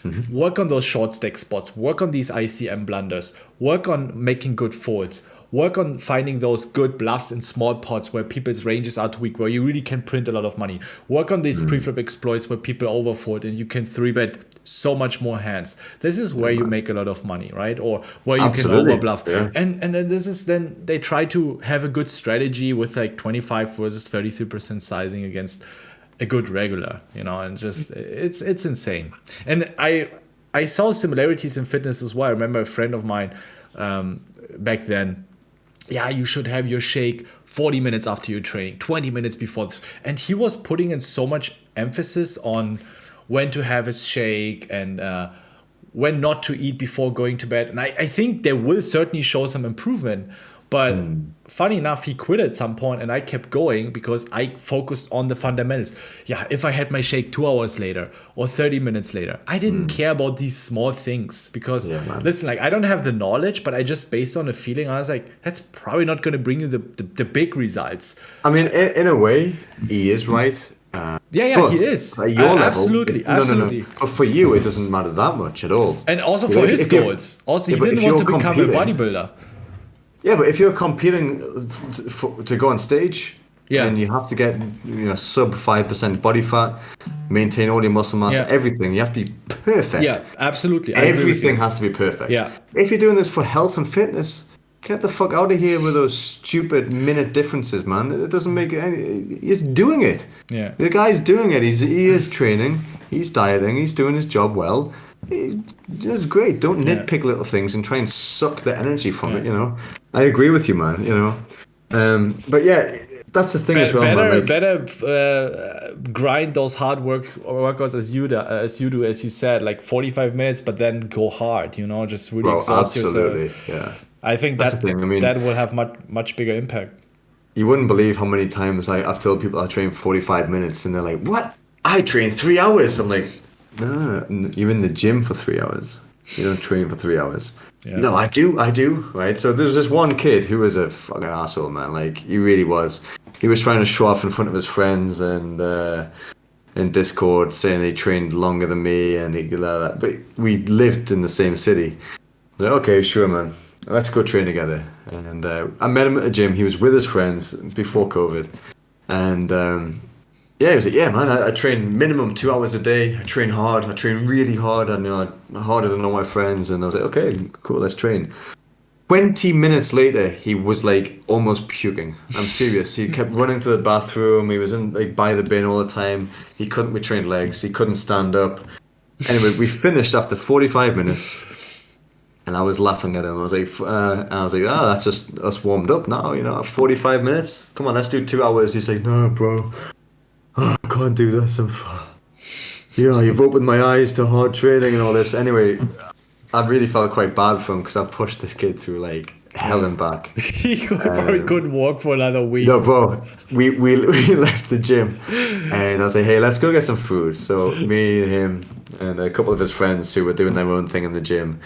Hmm. Work on those short stack spots, work on these ICM blunders, work on making good folds, work on finding those good bluffs in small pots where people's ranges are too weak, where you really can print a lot of money. Work on these preflop exploits where people overfold and you can 3-bet so much more hands. This is where you make a lot of money, right? Or where you can Absolutely. overbluff. Yeah. And then they try to have a good strategy with like 25 versus 33% sizing against a good regular, and just it's insane. And I saw similarities in fitness as well. I remember a friend of mine back then. Yeah, you should have your shake 40 minutes after your training, 20 minutes before this. And he was putting in so much emphasis on when to have his shake and when not to eat before going to bed. And I think there will certainly show some improvement. But funny enough, he quit at some point and I kept going because I focused on the fundamentals. Yeah, if I had my shake 2 hours later or 30 minutes later, I didn't care about these small things because, Yeah, man. listen, like I don't have the knowledge, but I just based on a feeling, I was like, that's probably not going to bring you the big results. I mean, in a way, he is right. Yeah, But he is. at your level, Absolutely, no, no, no. absolutely. But for you, it doesn't matter that much at all. And also You for know, his if you're- goals. Also, yeah, he but didn't if want to you're become a competing- bodybuilder. Yeah, but if you're competing to go on stage, Yeah. and you have to get sub 5% body fat, maintain all your muscle mass, Yeah. everything, you have to be perfect. Yeah, absolutely. I agree with Everything you. has to be perfect. Yeah. If you're doing this for health and fitness, get the fuck out of here with those stupid minute differences, man. It doesn't make any. He's doing it. Yeah. The guy's doing it. He is training. He's dieting. He's doing his job well. It's great. Don't nitpick little things and try and suck the energy from it. I agree with you, man. But yeah, that's the thing as well, man. Like, Better grind those hard workouts as you do, as you said, like 45 minutes, but then go hard. Just really bro, exhaust absolutely, yourself. yeah. I think That's the thing, I mean- that will have much bigger impact. You wouldn't believe how many times I've told people I train 45 minutes, and they're like, "What? I train 3 hours." I'm like, "No, you're in the gym for 3 hours. You don't train for 3 hours." Yeah. No, I do, right? So there's this one kid who was a fucking asshole, man. Like, he really was. He was trying to show off in front of his friends and in Discord, saying he trained longer than me and he did that. But we lived in the same city. I was like, okay, sure, man. Let's go train together. And I met him at the gym. He was with his friends before COVID. And yeah, he was like, yeah, man, I train minimum 2 hours a day. I train hard. I train really hard. I know harder than all my friends. And I was like, okay, cool, let's train. 20 minutes later, he was like almost puking. I'm serious. He kept running to the bathroom. He was in like by the bin all the time. He couldn't retrain legs. He couldn't stand up. Anyway, we finished after 45 minutes. And I was laughing at him. I was like, that's just us warmed up now, 45 minutes. Come on, let's do 2 hours. He's like, no, bro, I can't do this. You've opened my eyes to hard training and all this. Anyway, I really felt quite bad for him because I pushed this kid through like hell and back. He probably couldn't walk for another week. No, bro, we left the gym, and I was like, hey, let's go get some food. So me and him and a couple of his friends who were doing their own thing in the gym.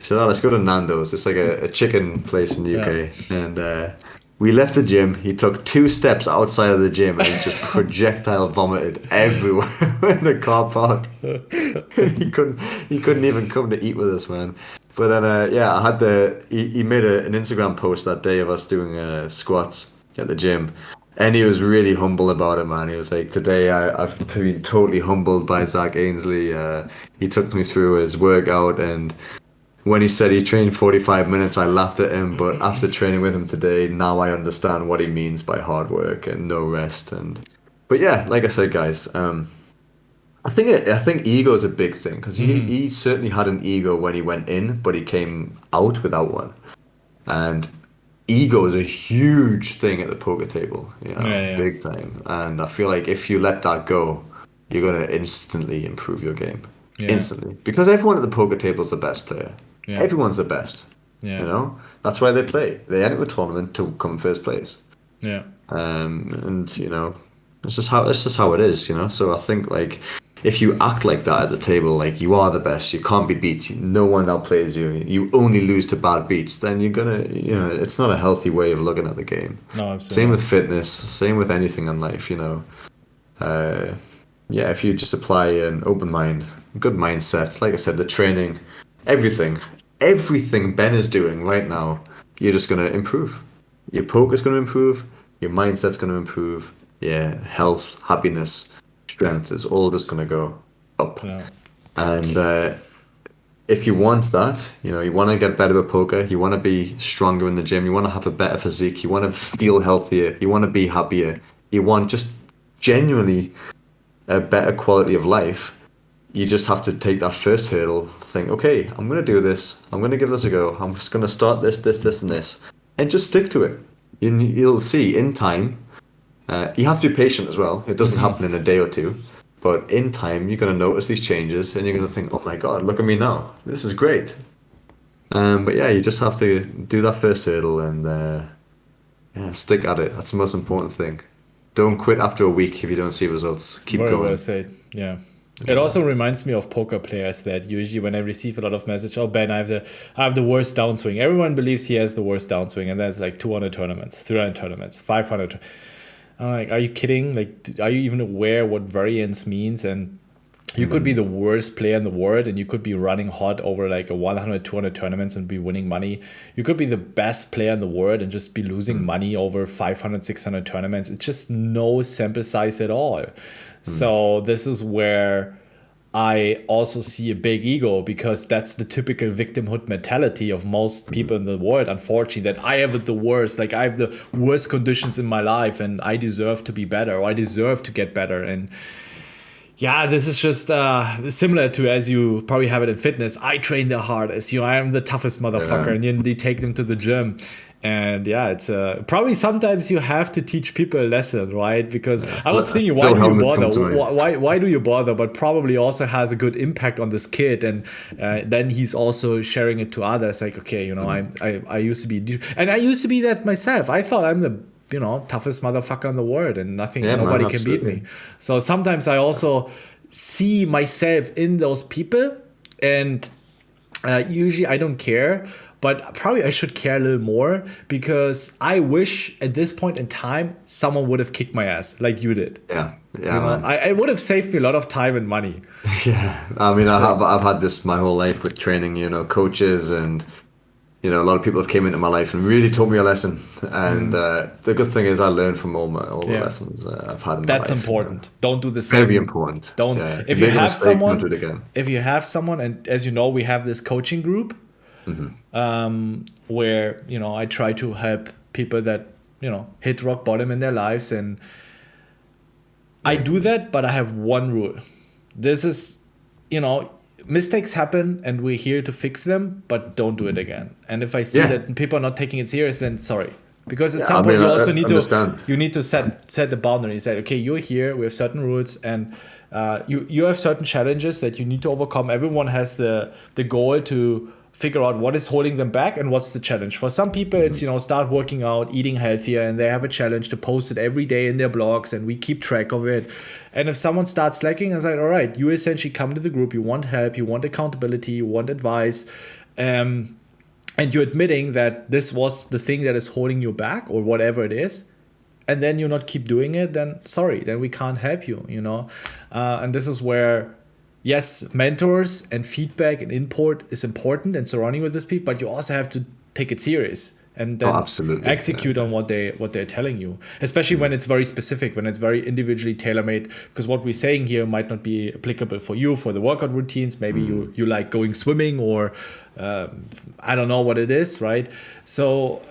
So let's go to Nando's. It's like a chicken place in the UK. Yeah. And we left the gym. He took 2 steps outside of the gym and just projectile vomited everywhere in the car park. he couldn't even come to eat with us, man. But then I had he made an Instagram post that day of us doing squats at the gym. And he was really humble about it, man. He was like, today I've been totally humbled by Zac Aynsley. He took me through his workout, and when he said he trained 45 minutes, I laughed at him. But after training with him today, now I understand what he means by hard work and no rest. But yeah, like I said, guys, I think ego is a big thing because he certainly had an ego when he went in, but he came out without one. And ego is a huge thing at the poker table, big time. And I feel like if you let that go, you're gonna instantly improve your game. Yeah. Instantly, because everyone at the poker table is the best player. Yeah. Everyone's the best. Yeah. That's why they play. They enter a tournament to come first place. Yeah. And It's just how it is, you know. So I think like if you act like that at the table, like you are the best, you can't be beat, no one outplays you, you only lose to bad beats, then you're gonna, you know, it's not a healthy way of looking at the game. No, Same absolutely with not. fitness, same with anything in life, you know. Uh, yeah, if you just apply an open mind, good mindset, like I said, the training, everything, everything Ben is doing right now, you're just gonna improve. Your poker's gonna improve, your mindset's gonna improve, yeah, health, happiness, strength is all just gonna go up. No. And if you want that, you know, you want to get better at poker, you want to be stronger in the gym, you want to have a better physique, you want to feel healthier, you want to be happier, you want just genuinely a better quality of life, you just have to take that first hurdle, think, okay, I'm going to do this, I'm going to give this a go, I'm just going to start this, and this, and just stick to it. And you'll see in time, you have to be patient as well. It doesn't happen in a day or two, but in time, you're going to notice these changes and you're going to think, oh my God, look at me now. This is great. But yeah, you just have to do that first hurdle and yeah, stick at it. That's the most important thing. Don't quit after a week if you don't see results. Keep Very well going. said. Yeah. It also reminds me of poker players that usually when I receive a lot of message, oh Ben, I have the worst downswing. Everyone believes he has the worst downswing, and that's like 200 tournaments, 300 tournaments, 500. I'm like, are you kidding? Like, are you even aware what variance means? And you could be the worst player in the world and you could be running hot over like a 100, 200 tournaments and be winning money. You could be the best player in the world and just be losing money over 500, 600 tournaments. It's just no sample size at all. So this is where I also see a big ego, because that's the typical victimhood mentality of most people in the world, unfortunately, that I have the worst, like I have the worst conditions in my life and I deserve to be better, or I deserve to get better. And yeah, this is just similar to, as you probably have it in fitness, I train the hardest, you know, I am the toughest motherfucker, Yeah. and then they take them to the gym. And yeah, it's probably sometimes you have to teach people a lesson, right? Because I was thinking, why Phil do you Hellmuth bother? comes to mind. Why do you bother? But probably also has a good impact on this kid, and then he's also sharing it to others. Like, okay, you know, I used to be, and I used to be that myself. I thought I'm the, you know, toughest motherfucker in the world, and Yeah, man, nobody can beat absolutely. me. So sometimes I also see myself in those people, and usually I don't care, but probably I should care a little more, because I wish at this point in time someone would have kicked my ass like you did. Yeah, You yeah, know, man. I would have saved me a lot of time and money. Yeah, I mean, I've had this my whole life with training, you know, coaches and you know, a lot of people have came into my life and really taught me a lesson. And the good thing is I learned from all the Yeah, lessons I've had in my that's life. You know. important. Don't do the Very same. important. Don't. Yeah, if you If you make a have mistake, don't do someone, it again. if you have someone, and as you know, we have this coaching group where, you know, I try to help people that, you know, hit rock bottom in their lives, and I do that, but I have one rule. This is, you know, mistakes happen and we're here to fix them, but don't do it again. And if I see Yeah, that people are not taking it serious, then sorry. Because at yeah. I some point mean, you I also need to, understand. set the boundary. Say, okay, you're here, we have certain rules, and you have certain challenges that you need to overcome. Everyone has the goal to figure out what is holding them back and what's the challenge. For some people, it's, you know, start working out, eating healthier, and they have a challenge to post it every day in their blogs, and we keep track of it. And if someone starts slacking, it's like, all right, you essentially come to the group, you want help, you want accountability, you want advice, and you're admitting that this was the thing that is holding you back or whatever it is, and then you not keep doing it, then sorry, then we can't help you, you know. And this is where, yes, mentors and feedback and input is important, and surrounding with these people, but you also have to take it serious and Oh, then absolutely. execute on what they're telling you, especially when it's very specific, when it's very individually tailor-made, because what we're saying here might not be applicable for you for the workout routines. Maybe you like going swimming, or I don't know what it is, right? So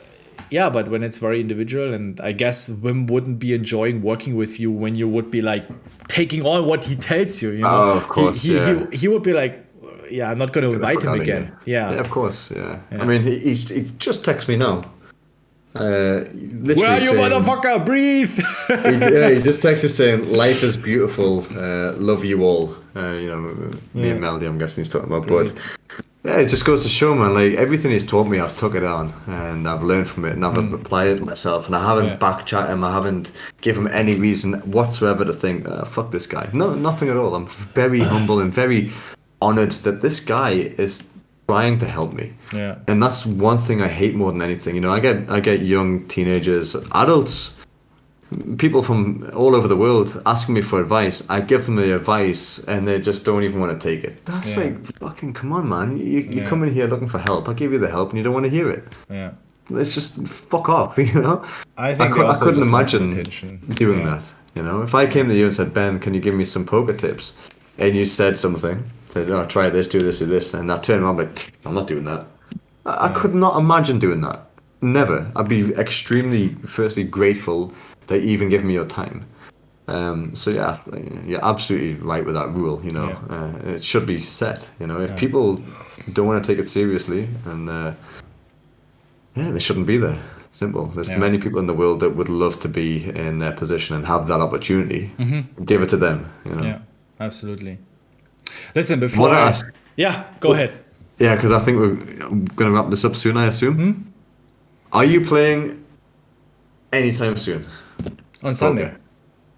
yeah, but when it's very individual, and I guess Wim wouldn't be enjoying working with you when you would be like taking on what he tells you, you know. Oh, of course, yeah. He would be like, yeah, I'm not going to Get the invite fuck him out of again. here. Yeah. Yeah, of course, yeah. I Yeah. mean, he just texted me now. Literally Where are you, saying, motherfucker? Breathe. yeah, he just texted saying, "Life is beautiful. Love you all." You know, me and Melody, I'm guessing he's talking about. Great. But Yeah, it just goes to show, man. Like everything he's taught me, I've took it on and I've learned from it and I've applied it myself. And I haven't Yeah. backchat him. I haven't given him any reason whatsoever to think, fuck this guy. No, nothing at all. I'm very humble and very honored that this guy is trying to help me. Yeah. And that's one thing I hate more than anything. You know, I get young teenagers, adults, people from all over the world asking me for advice. I give them the advice and they just don't even want to take it. That's Yeah. like, fucking come on, man. You Yeah. come in here looking for help. I give you the help and you don't want to hear it. Yeah. Let's just fuck off, you know? I think they I also couldn't just want some imagine attention. doing Yeah. that, you know? If I came to you and said, Ben, can you give me some poker tips? And you said something, said, oh, try this, do this, and I turned around like, I'm not doing that. I could not imagine doing that. Never. I'd be extremely, firstly, grateful that you even give me your time. So yeah, you're absolutely right with that rule. You know, it should be set. You know, if people don't want to take it seriously, and yeah, they shouldn't be there. Simple. There's Yeah. many people in the world that would love to be in their position and have that opportunity. Give it to them. You know. Yeah. Absolutely. Listen, I before wanna I... ask- Yeah, go ahead. Yeah, because I think we're going to wrap this up soon. I assume. Are you playing anytime soon? On Sunday. Okay.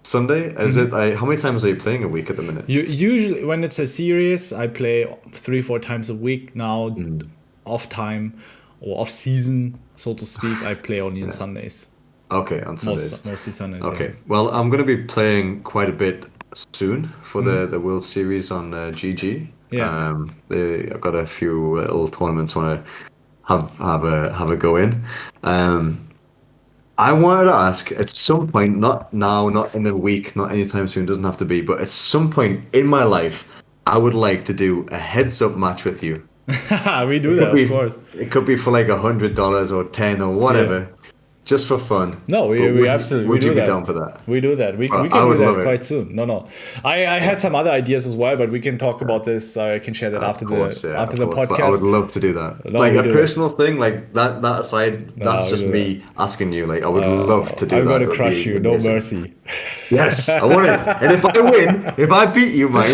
Sunday? Is it? How many times are you playing a week at the minute? Usually, when it's a series, I play 3-4 times a week. Now, off time or off season, so to speak, I play only on Sundays. Okay, on Sundays. Mostly Sundays. Okay. Well, I'm going to be playing quite a bit soon for the World Series on GG. Yeah. I've got a few little tournaments I want to have a go in. I wanted to ask at some point, not now, not in a week, not anytime soon, doesn't have to be, but at some point in my life, I would like to do a heads-up match with you. We do that, of course. It could be for like $100 or 10 or whatever, just for fun. No, But we absolutely would do you be that. down for that? We do that. We I can do would love that it. quite soon. No. I had some other ideas as well, but we can talk about this. I can share that after Of course, the yeah, after of the course, podcast. but I would love to do that. No, Like we a do personal thing, like that aside, that's we just do me asking you. Like I would love to do I'm that. going It to would crush be you. No amazing. mercy. Yes, I want it. And if I win, if I beat you, man,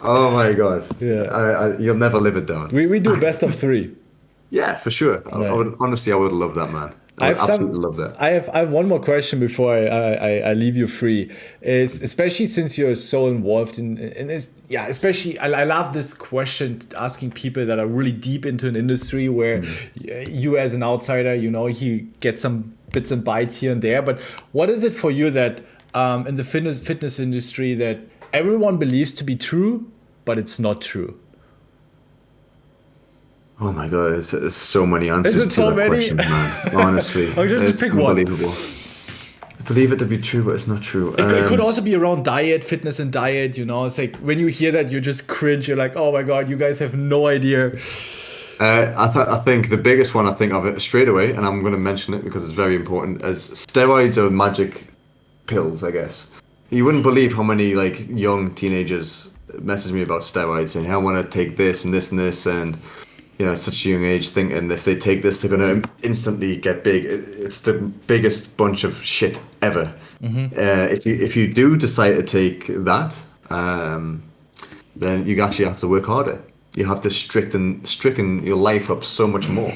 oh my god, Yeah. you'll never live it down. We do best of 3. Yeah, for sure. I would honestly, I would love that, man. I would absolutely love that. I have one more question before I leave you free. Is especially since you're so involved in this, especially I love this question, asking people that are really deep into an industry where you as an outsider, you get some bits and bytes here and there. But what is it for you that in the fitness industry that everyone believes to be true, but it's not true? Oh my god, there's so many answers Is it to so that many? question, man. Honestly, I'll just it's pick one. unbelievable. I believe it to be true, but it's not true. It could also be around diet, fitness and diet, It's like when you hear that, you just cringe. You're like, oh my God, you guys have no idea. I think the biggest one I think of it straight away, and I'm going to mention it because it's very important, is steroids are magic pills, I guess. You wouldn't believe how many like young teenagers message me about steroids saying, hey, I want to take this and this and this, and at such a young age thinking if they take this, they're going to instantly get big. It's the biggest bunch of shit ever. If you do decide to take that, then you actually have to work harder. You have to stricken your life up so much more.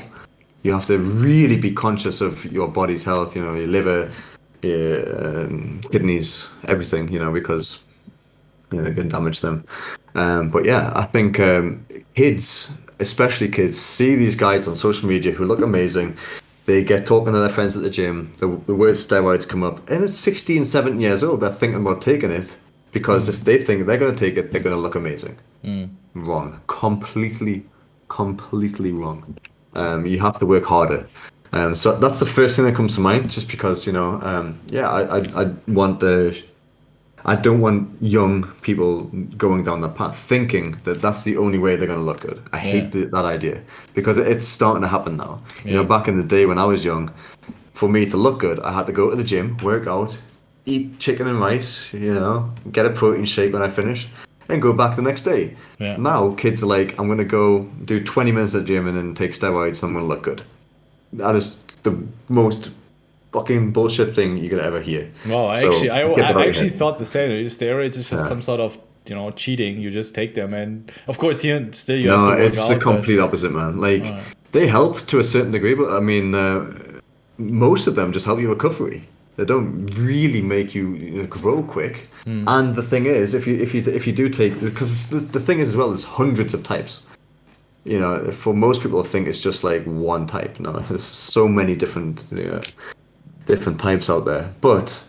You have to really be conscious of your body's health, your liver, your kidneys, everything, because they can damage them. But yeah, I think kids, especially kids, see these guys on social media who look amazing. They get talking to their friends at the gym. The word steroids come up. And at 16, 17 years old, they're thinking about taking it because if they think they're going to take it, they're going to look amazing. Wrong. Completely wrong. You have to work harder. So that's the first thing that comes to mind, just because, I don't want young people going down that path thinking that that's the only way they're going to look good. I hate that idea because it's starting to happen now. Back in the day when I was young, for me to look good, I had to go to the gym, work out, eat chicken and rice, get a protein shake when I finish, and go back the next day. Yeah. Now kids are like, I'm going to go do 20 minutes at the gym and then take steroids and I'm going to look good. That is the most fucking bullshit thing you could ever hear. Well, I So, actually get that out of your head. thought the same. Steroids is just some sort of cheating. You just take them, and of course here still you have No, to work it's the out. But complete opposite, man. Like they help to a certain degree, but I mean, most of them just help you recovery. They don't really make you grow quick. And the thing is, if you do take, because the thing is as well, there's hundreds of types. For most people, I think it's just like one type. No, there's so many different types out there. But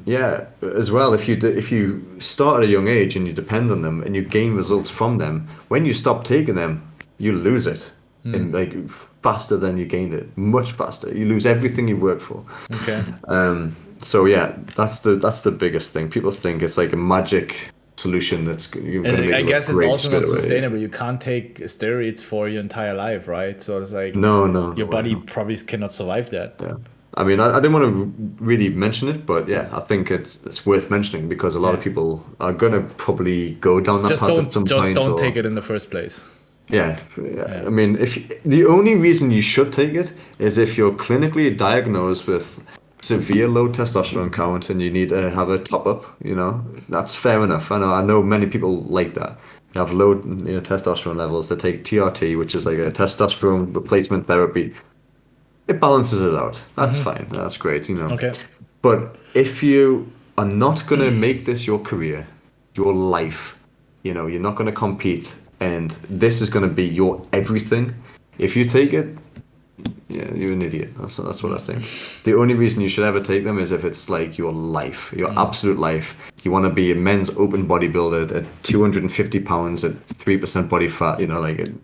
yeah, as well, if you start at a young age and you depend on them and you gain results from them, when you stop taking them, you lose it in like faster than you gained it, much faster. You lose everything you worked for. okay. So yeah, that's the biggest thing. People think it's like a magic solution that's you're going to And make I you look guess it's great also not straight away. sustainable. You can't take steroids for your entire life, right? So it's like No, no, your no way, body no. probably cannot survive that. Yeah. I mean, I didn't want to really mention it, but yeah, I think it's worth mentioning because a lot of Yeah. people are gonna probably go down that path at some Just point, don't or take it in the first place. yeah, yeah. Yeah. I mean, if the only reason you should take it is if you're clinically diagnosed with severe low testosterone count and you need to have a top up, that's fair enough. I know many people like that. They have low testosterone levels. They take TRT, which is like a testosterone replacement therapy. It balances it out. That's fine. That's great. Okay. But if you are not going to make this your career, your life, you're not going to compete, and this is going to be your everything, if you take it, yeah, you're an idiot. That's what I think. The only reason you should ever take them is if it's like your life, your absolute life. You want to be a men's open bodybuilder at 250 pounds at 3% body fat, like an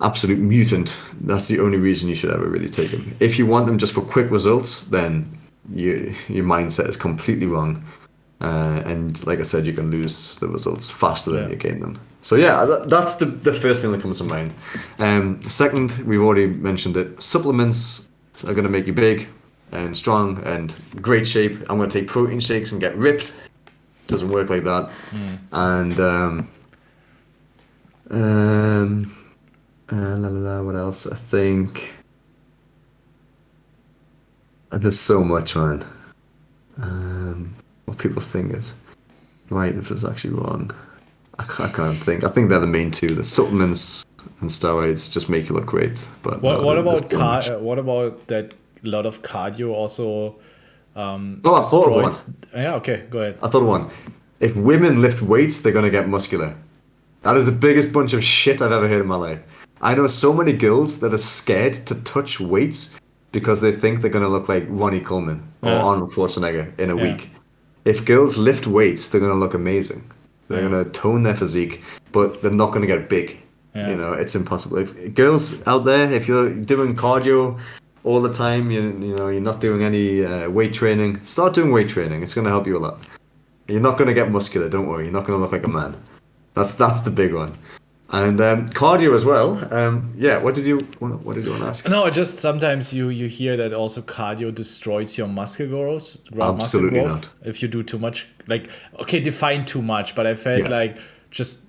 absolute mutant. That's the only reason you should ever really take them. If you want them just for quick results, then your mindset is completely wrong. And like I said, you can lose the results faster than you gain them. So yeah, that's the first thing that comes to mind. Second, we've already mentioned it. Supplements are going to make you big and strong and great shape. I'm going to take protein shakes and get ripped. Doesn't work like that. And what else? I think there's so much, man. What people think is right if it's actually wrong. I can't think. I think they're the main two. The supplements and steroids just make you look great. But What there's about so much. what about that a lot of cardio also Oh, I thought of one. destroys? Yeah, okay, go ahead. I thought of one. If women lift weights, they're gonna get muscular. That is the biggest bunch of shit I've ever heard in my life. I know so many girls that are scared to touch weights because they think they're gonna look like Ronnie Coleman or Yeah. Arnold Schwarzenegger in a Yeah. week. If girls lift weights, they're gonna look amazing. They're gonna tone their physique, but they're not gonna get big. Yeah. It's impossible. If girls out there, if you're doing cardio all the time, you're not doing any weight training, start doing weight training. It's gonna help you a lot. You're not gonna get muscular. Don't worry. You're not gonna look like a man. That's the big one. And cardio as well. Yeah. What did you want to ask? No, just sometimes you hear that also cardio destroys your muscle growth. Absolutely not. If you do too much. Like, okay, define too much, but I felt Yeah. like just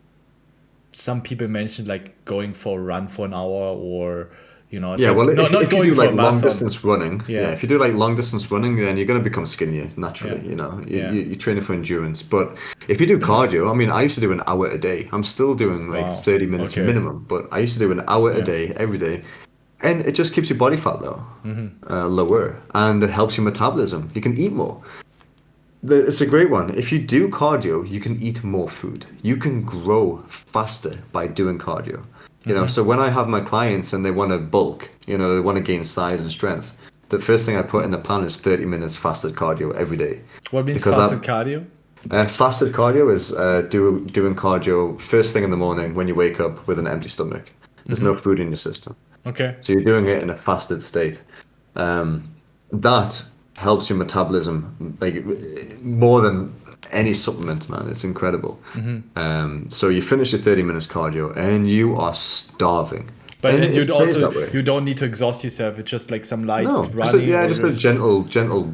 some people mentioned like going for a run for an hour or it's Yeah, like well, not if you going do for a like long marathon. distance running, Yeah. if you do like long distance running, then you're going to become skinnier naturally. Yeah. You're training for endurance. But if you do cardio, I mean, I used to do an hour a day. I'm still doing like Wow. 30 minutes Okay. minimum, but I used to do an hour a day every day, and it just keeps your body fat lower, and it helps your metabolism. You can eat more. It's a great one. If you do cardio, you can eat more food. You can grow faster by doing cardio. So when I have my clients and they want to bulk, they want to gain size and strength, the first thing I put in the plan is 30 minutes fasted cardio every day. What means Because fasted cardio? Fasted cardio is doing cardio first thing in the morning when you wake up with an empty stomach. There's no food in your system. Okay. So you're doing it in a fasted state. That helps your metabolism like more than any supplement, man. It's incredible. So you finish your 30 minutes cardio and you are starving. But And you'd it stays also that way. you don't need to exhaust yourself. It's just like some light No, running. just a gentle,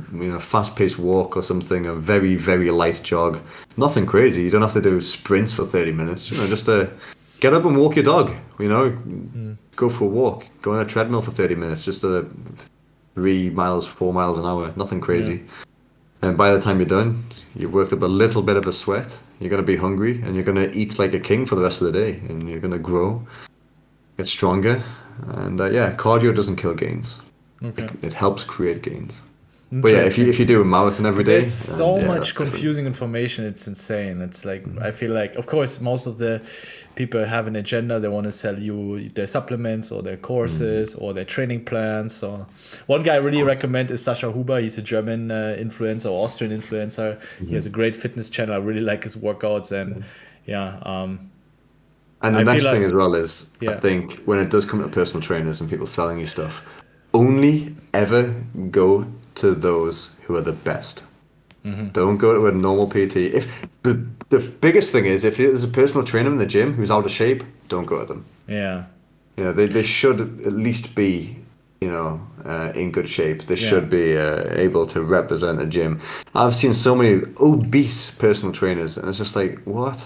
fast-paced walk or something. A very, very light jog. Nothing crazy. You don't have to do sprints for 30 minutes. Just get up and walk your dog. Go for a walk. Go on a treadmill for 30 minutes. Just 3 miles, 4 miles an hour. Nothing crazy. And by the time you're done, you've worked up a little bit of a sweat. You're going to be hungry and you're going to eat like a king for the rest of the day. And you're going to grow, get stronger. And yeah, cardio doesn't kill gains. Okay. It helps create gains. But yeah, Interesting. if you do a marathon every day, There's so yeah, much that's different. confusing information. It's insane. It's like, I feel like, of course, most of the people have an agenda. They want to sell you their supplements or their courses or their training plans. So one guy I really recommend is Sascha Huber. He's a German influencer, Austrian influencer. He has a great fitness channel. I really like his workouts. And yeah, And the I next feel thing like, as well is, I yeah. think when it does come to personal trainers and people selling you stuff, only ever go to those who are the best. Don't go to a normal PT. If the biggest thing is, if there's a personal trainer in the gym who's out of shape, don't go to them. Yeah. You know, they should at least be, in good shape. They Yeah. should be able to represent a gym. I've seen so many obese personal trainers, and it's just like, what,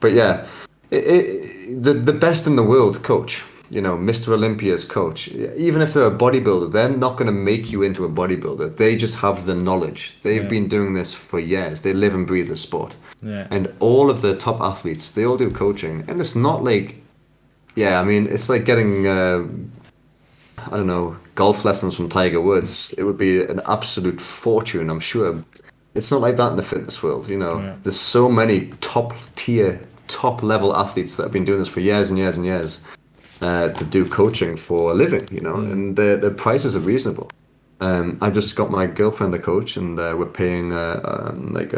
But yeah, the best in the world coach, Mr. Olympia's coach, even if they're a bodybuilder, they're not going to make you into a bodybuilder. They just have the knowledge. They've Yeah. been doing this for years. They live and breathe the sport. Yeah. And all of the top athletes, they all do coaching, and it's not like. Yeah, I mean, it's like getting, I don't know, golf lessons from Tiger Woods. It would be an absolute fortune, I'm sure. It's not like that in the fitness world, Yeah. There's so many top tier, top level athletes that have been doing this for years and years and years to do coaching for a living, and the prices are reasonable. I just got my girlfriend a coach, and we're paying like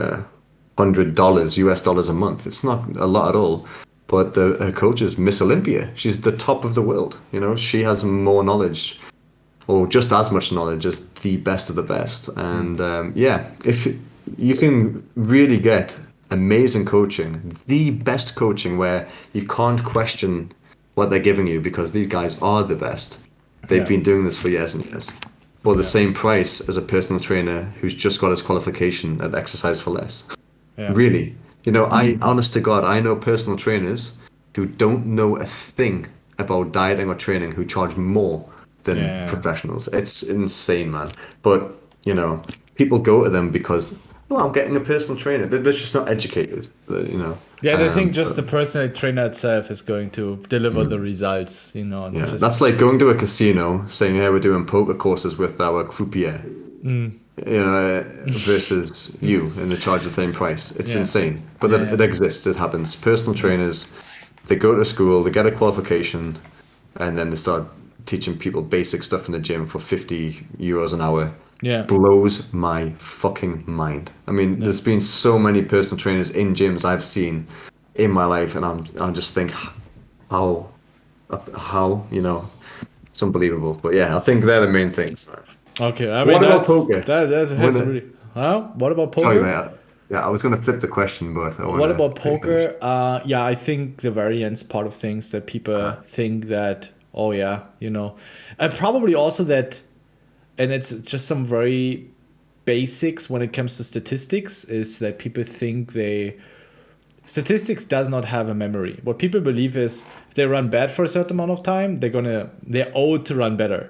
$100 US dollars a month. It's not a lot at all. But her coach is Miss Olympia. She's the top of the world. She has more knowledge, or just as much knowledge as the best of the best. And yeah, if you can really get amazing coaching, the best coaching where you can't question what they're giving you because these guys are the best. They've Yeah. been doing this for years and years. For the same price as a personal trainer who's just got his qualification at Exercise for Less. Yeah. Really. Honest to God, I know personal trainers who don't know a thing about dieting or training who charge more than Yeah. professionals. It's insane, man. But, people go to them because, I'm getting a personal trainer. They're just not educated, Yeah, I think just but- the personal trainer itself is going to deliver the results, It's Yeah, just, that's like going to a casino saying, "Hey, we're doing poker courses with our croupier," versus you, and they charge the same price. It's Yeah. insane, but Yeah. it exists. It happens. Personal trainers, they go to school, they get a qualification, and then they start teaching people basic stuff in the gym for €50 an hour. Yeah. Blows my fucking mind. I mean, there's been so many personal trainers in gyms I've seen in my life, and I'm just think how it's unbelievable. But yeah, I think they're the main things. Okay, I mean, What about that's, poker? that has When- really... Huh? What about poker? Sorry, mate. Yeah, I was going to flip the question, but I What wanna about take it poker? Yeah, I think the variance part of things that people think that, oh yeah, and probably also that, and it's just some very basics when it comes to statistics, is that people think statistics does not have a memory. What people believe is if they run bad for a certain amount of time, they're owed to run better.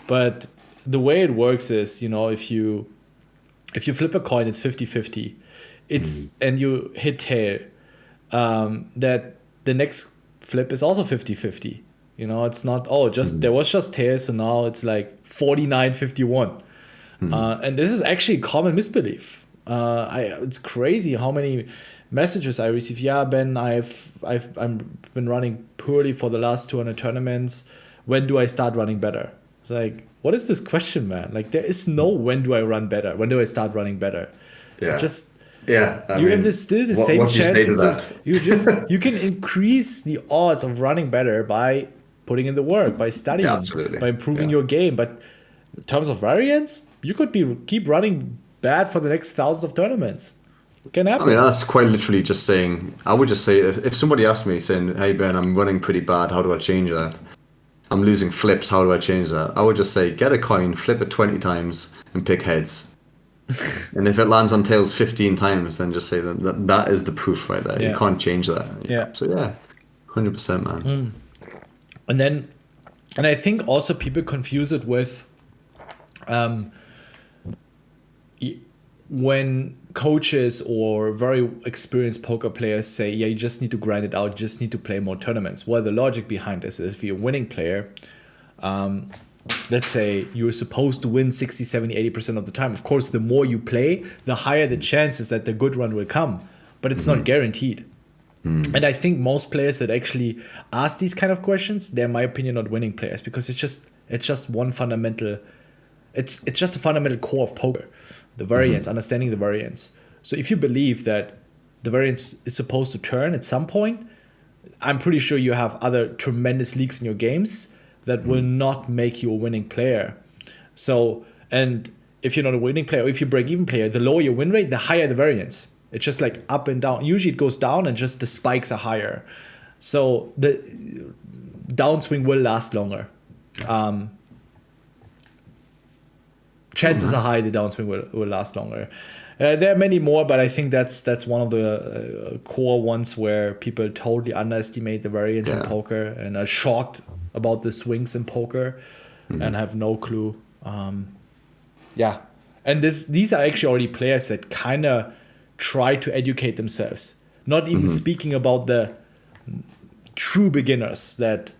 But the way it works is, if you flip a coin, it's 50-50. And you hit tail, that the next flip is also 50-50. It's not, there was just tail, so now it's like 49-51. And this is actually a common misbelief. It's crazy how many messages I receive. Yeah, Ben, I've been running poorly for the last 200 tournaments. When do I start running better? It's like, what is this question, man? Like, there is no when do I run better? When do I start running better? Yeah. Just Yeah, you have still the same what do you say chances to that? you can increase the odds of running better by putting in the work, by studying, Yeah, absolutely. by improving Yeah. your game. But in terms of variance, you could keep running bad for the next thousands of tournaments. It can happen. I mean, that's quite literally just saying, I would just say, if somebody asked me saying, "Hey Ben, I'm running pretty bad, how do I change that? I'm losing flips, how do I change that?" I would just say, get a coin, flip it 20 times, and pick heads. And if it lands on tails 15 times, then just say that is the proof right there. Yeah. You can't change that. Yeah. So yeah, 100%, man. And I think also people confuse it with when coaches or very experienced poker players say, yeah, you just need to grind it out, you just need to play more tournaments. Well, the logic behind this is if you're a winning player, let's say you're supposed to win 60, 70, 80% of the time. Of course, the more you play, the higher the chances that the good run will come. But it's not guaranteed. And I think most players that actually ask these kind of questions, they're, in my opinion, not winning players, because it's just one fundamental, it's just a fundamental core of poker, the variance, understanding the variance. So if you believe that the variance is supposed to turn at some point, I'm pretty sure you have other tremendous leaks in your games that will not make you a winning player. So, and if you're not a winning player, or if you break even player, the lower your win rate, the higher the variance. It's just like up and down. Usually it goes down and just the spikes are higher. So the downswing will last longer. Chances are high the downswing will last longer. There are many more, but I think that's one of the core ones where people totally underestimate the variance in poker and are shocked about the swings in poker and have no clue. And these are actually already players that kind of try to educate themselves. Not even speaking about the true beginners that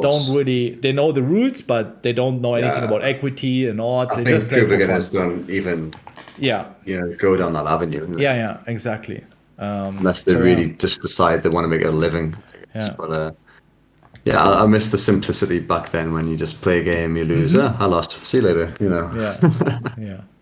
don't really, they know the rules, but they don't know anything about equity and odds. I they think just play true for beginners fun. don't even go down that avenue. Yeah, exactly. Unless they really just decide they want to make it a living. But I miss the simplicity back then when you just play a game, you lose, I lost, see you later,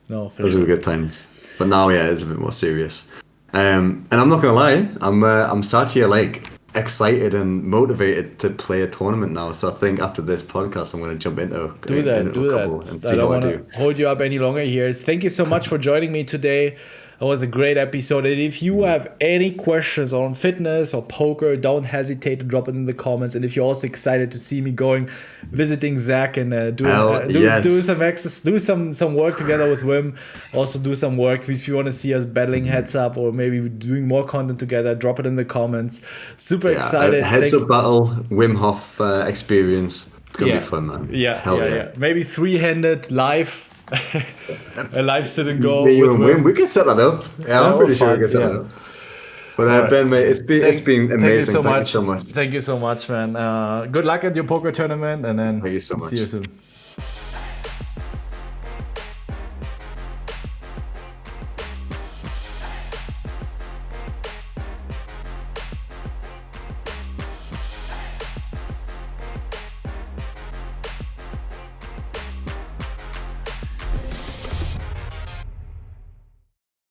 No, for Those sure. are the good times. But now, it's a bit more serious. And I'm not gonna lie, I'm sat here like excited and motivated to play a tournament now. So I think after this podcast, I'm gonna jump into a couple and see I don't how I want do. to hold you up any longer here. Thank you so much for joining me today. It was a great episode. And if you have any questions on fitness or poker, don't hesitate to drop it in the comments. And if you're also excited to see me visiting Zac and do some exercise, do some work together with Wim, also do some work. If you want to see us battling heads up or maybe doing more content together, drop it in the comments. Super excited. Heads up battle, Wim Hof experience. It's gonna be fun, man. Yeah. Maybe three-handed live. A live sit and go. Me, you and Wim. We can set that up. Yeah, I'm pretty sure we can set that up. But right. Ben, mate, it's been amazing. Thank you so much. Thank you so much, man. Good luck at your poker tournament, and then thank you so much. See you soon.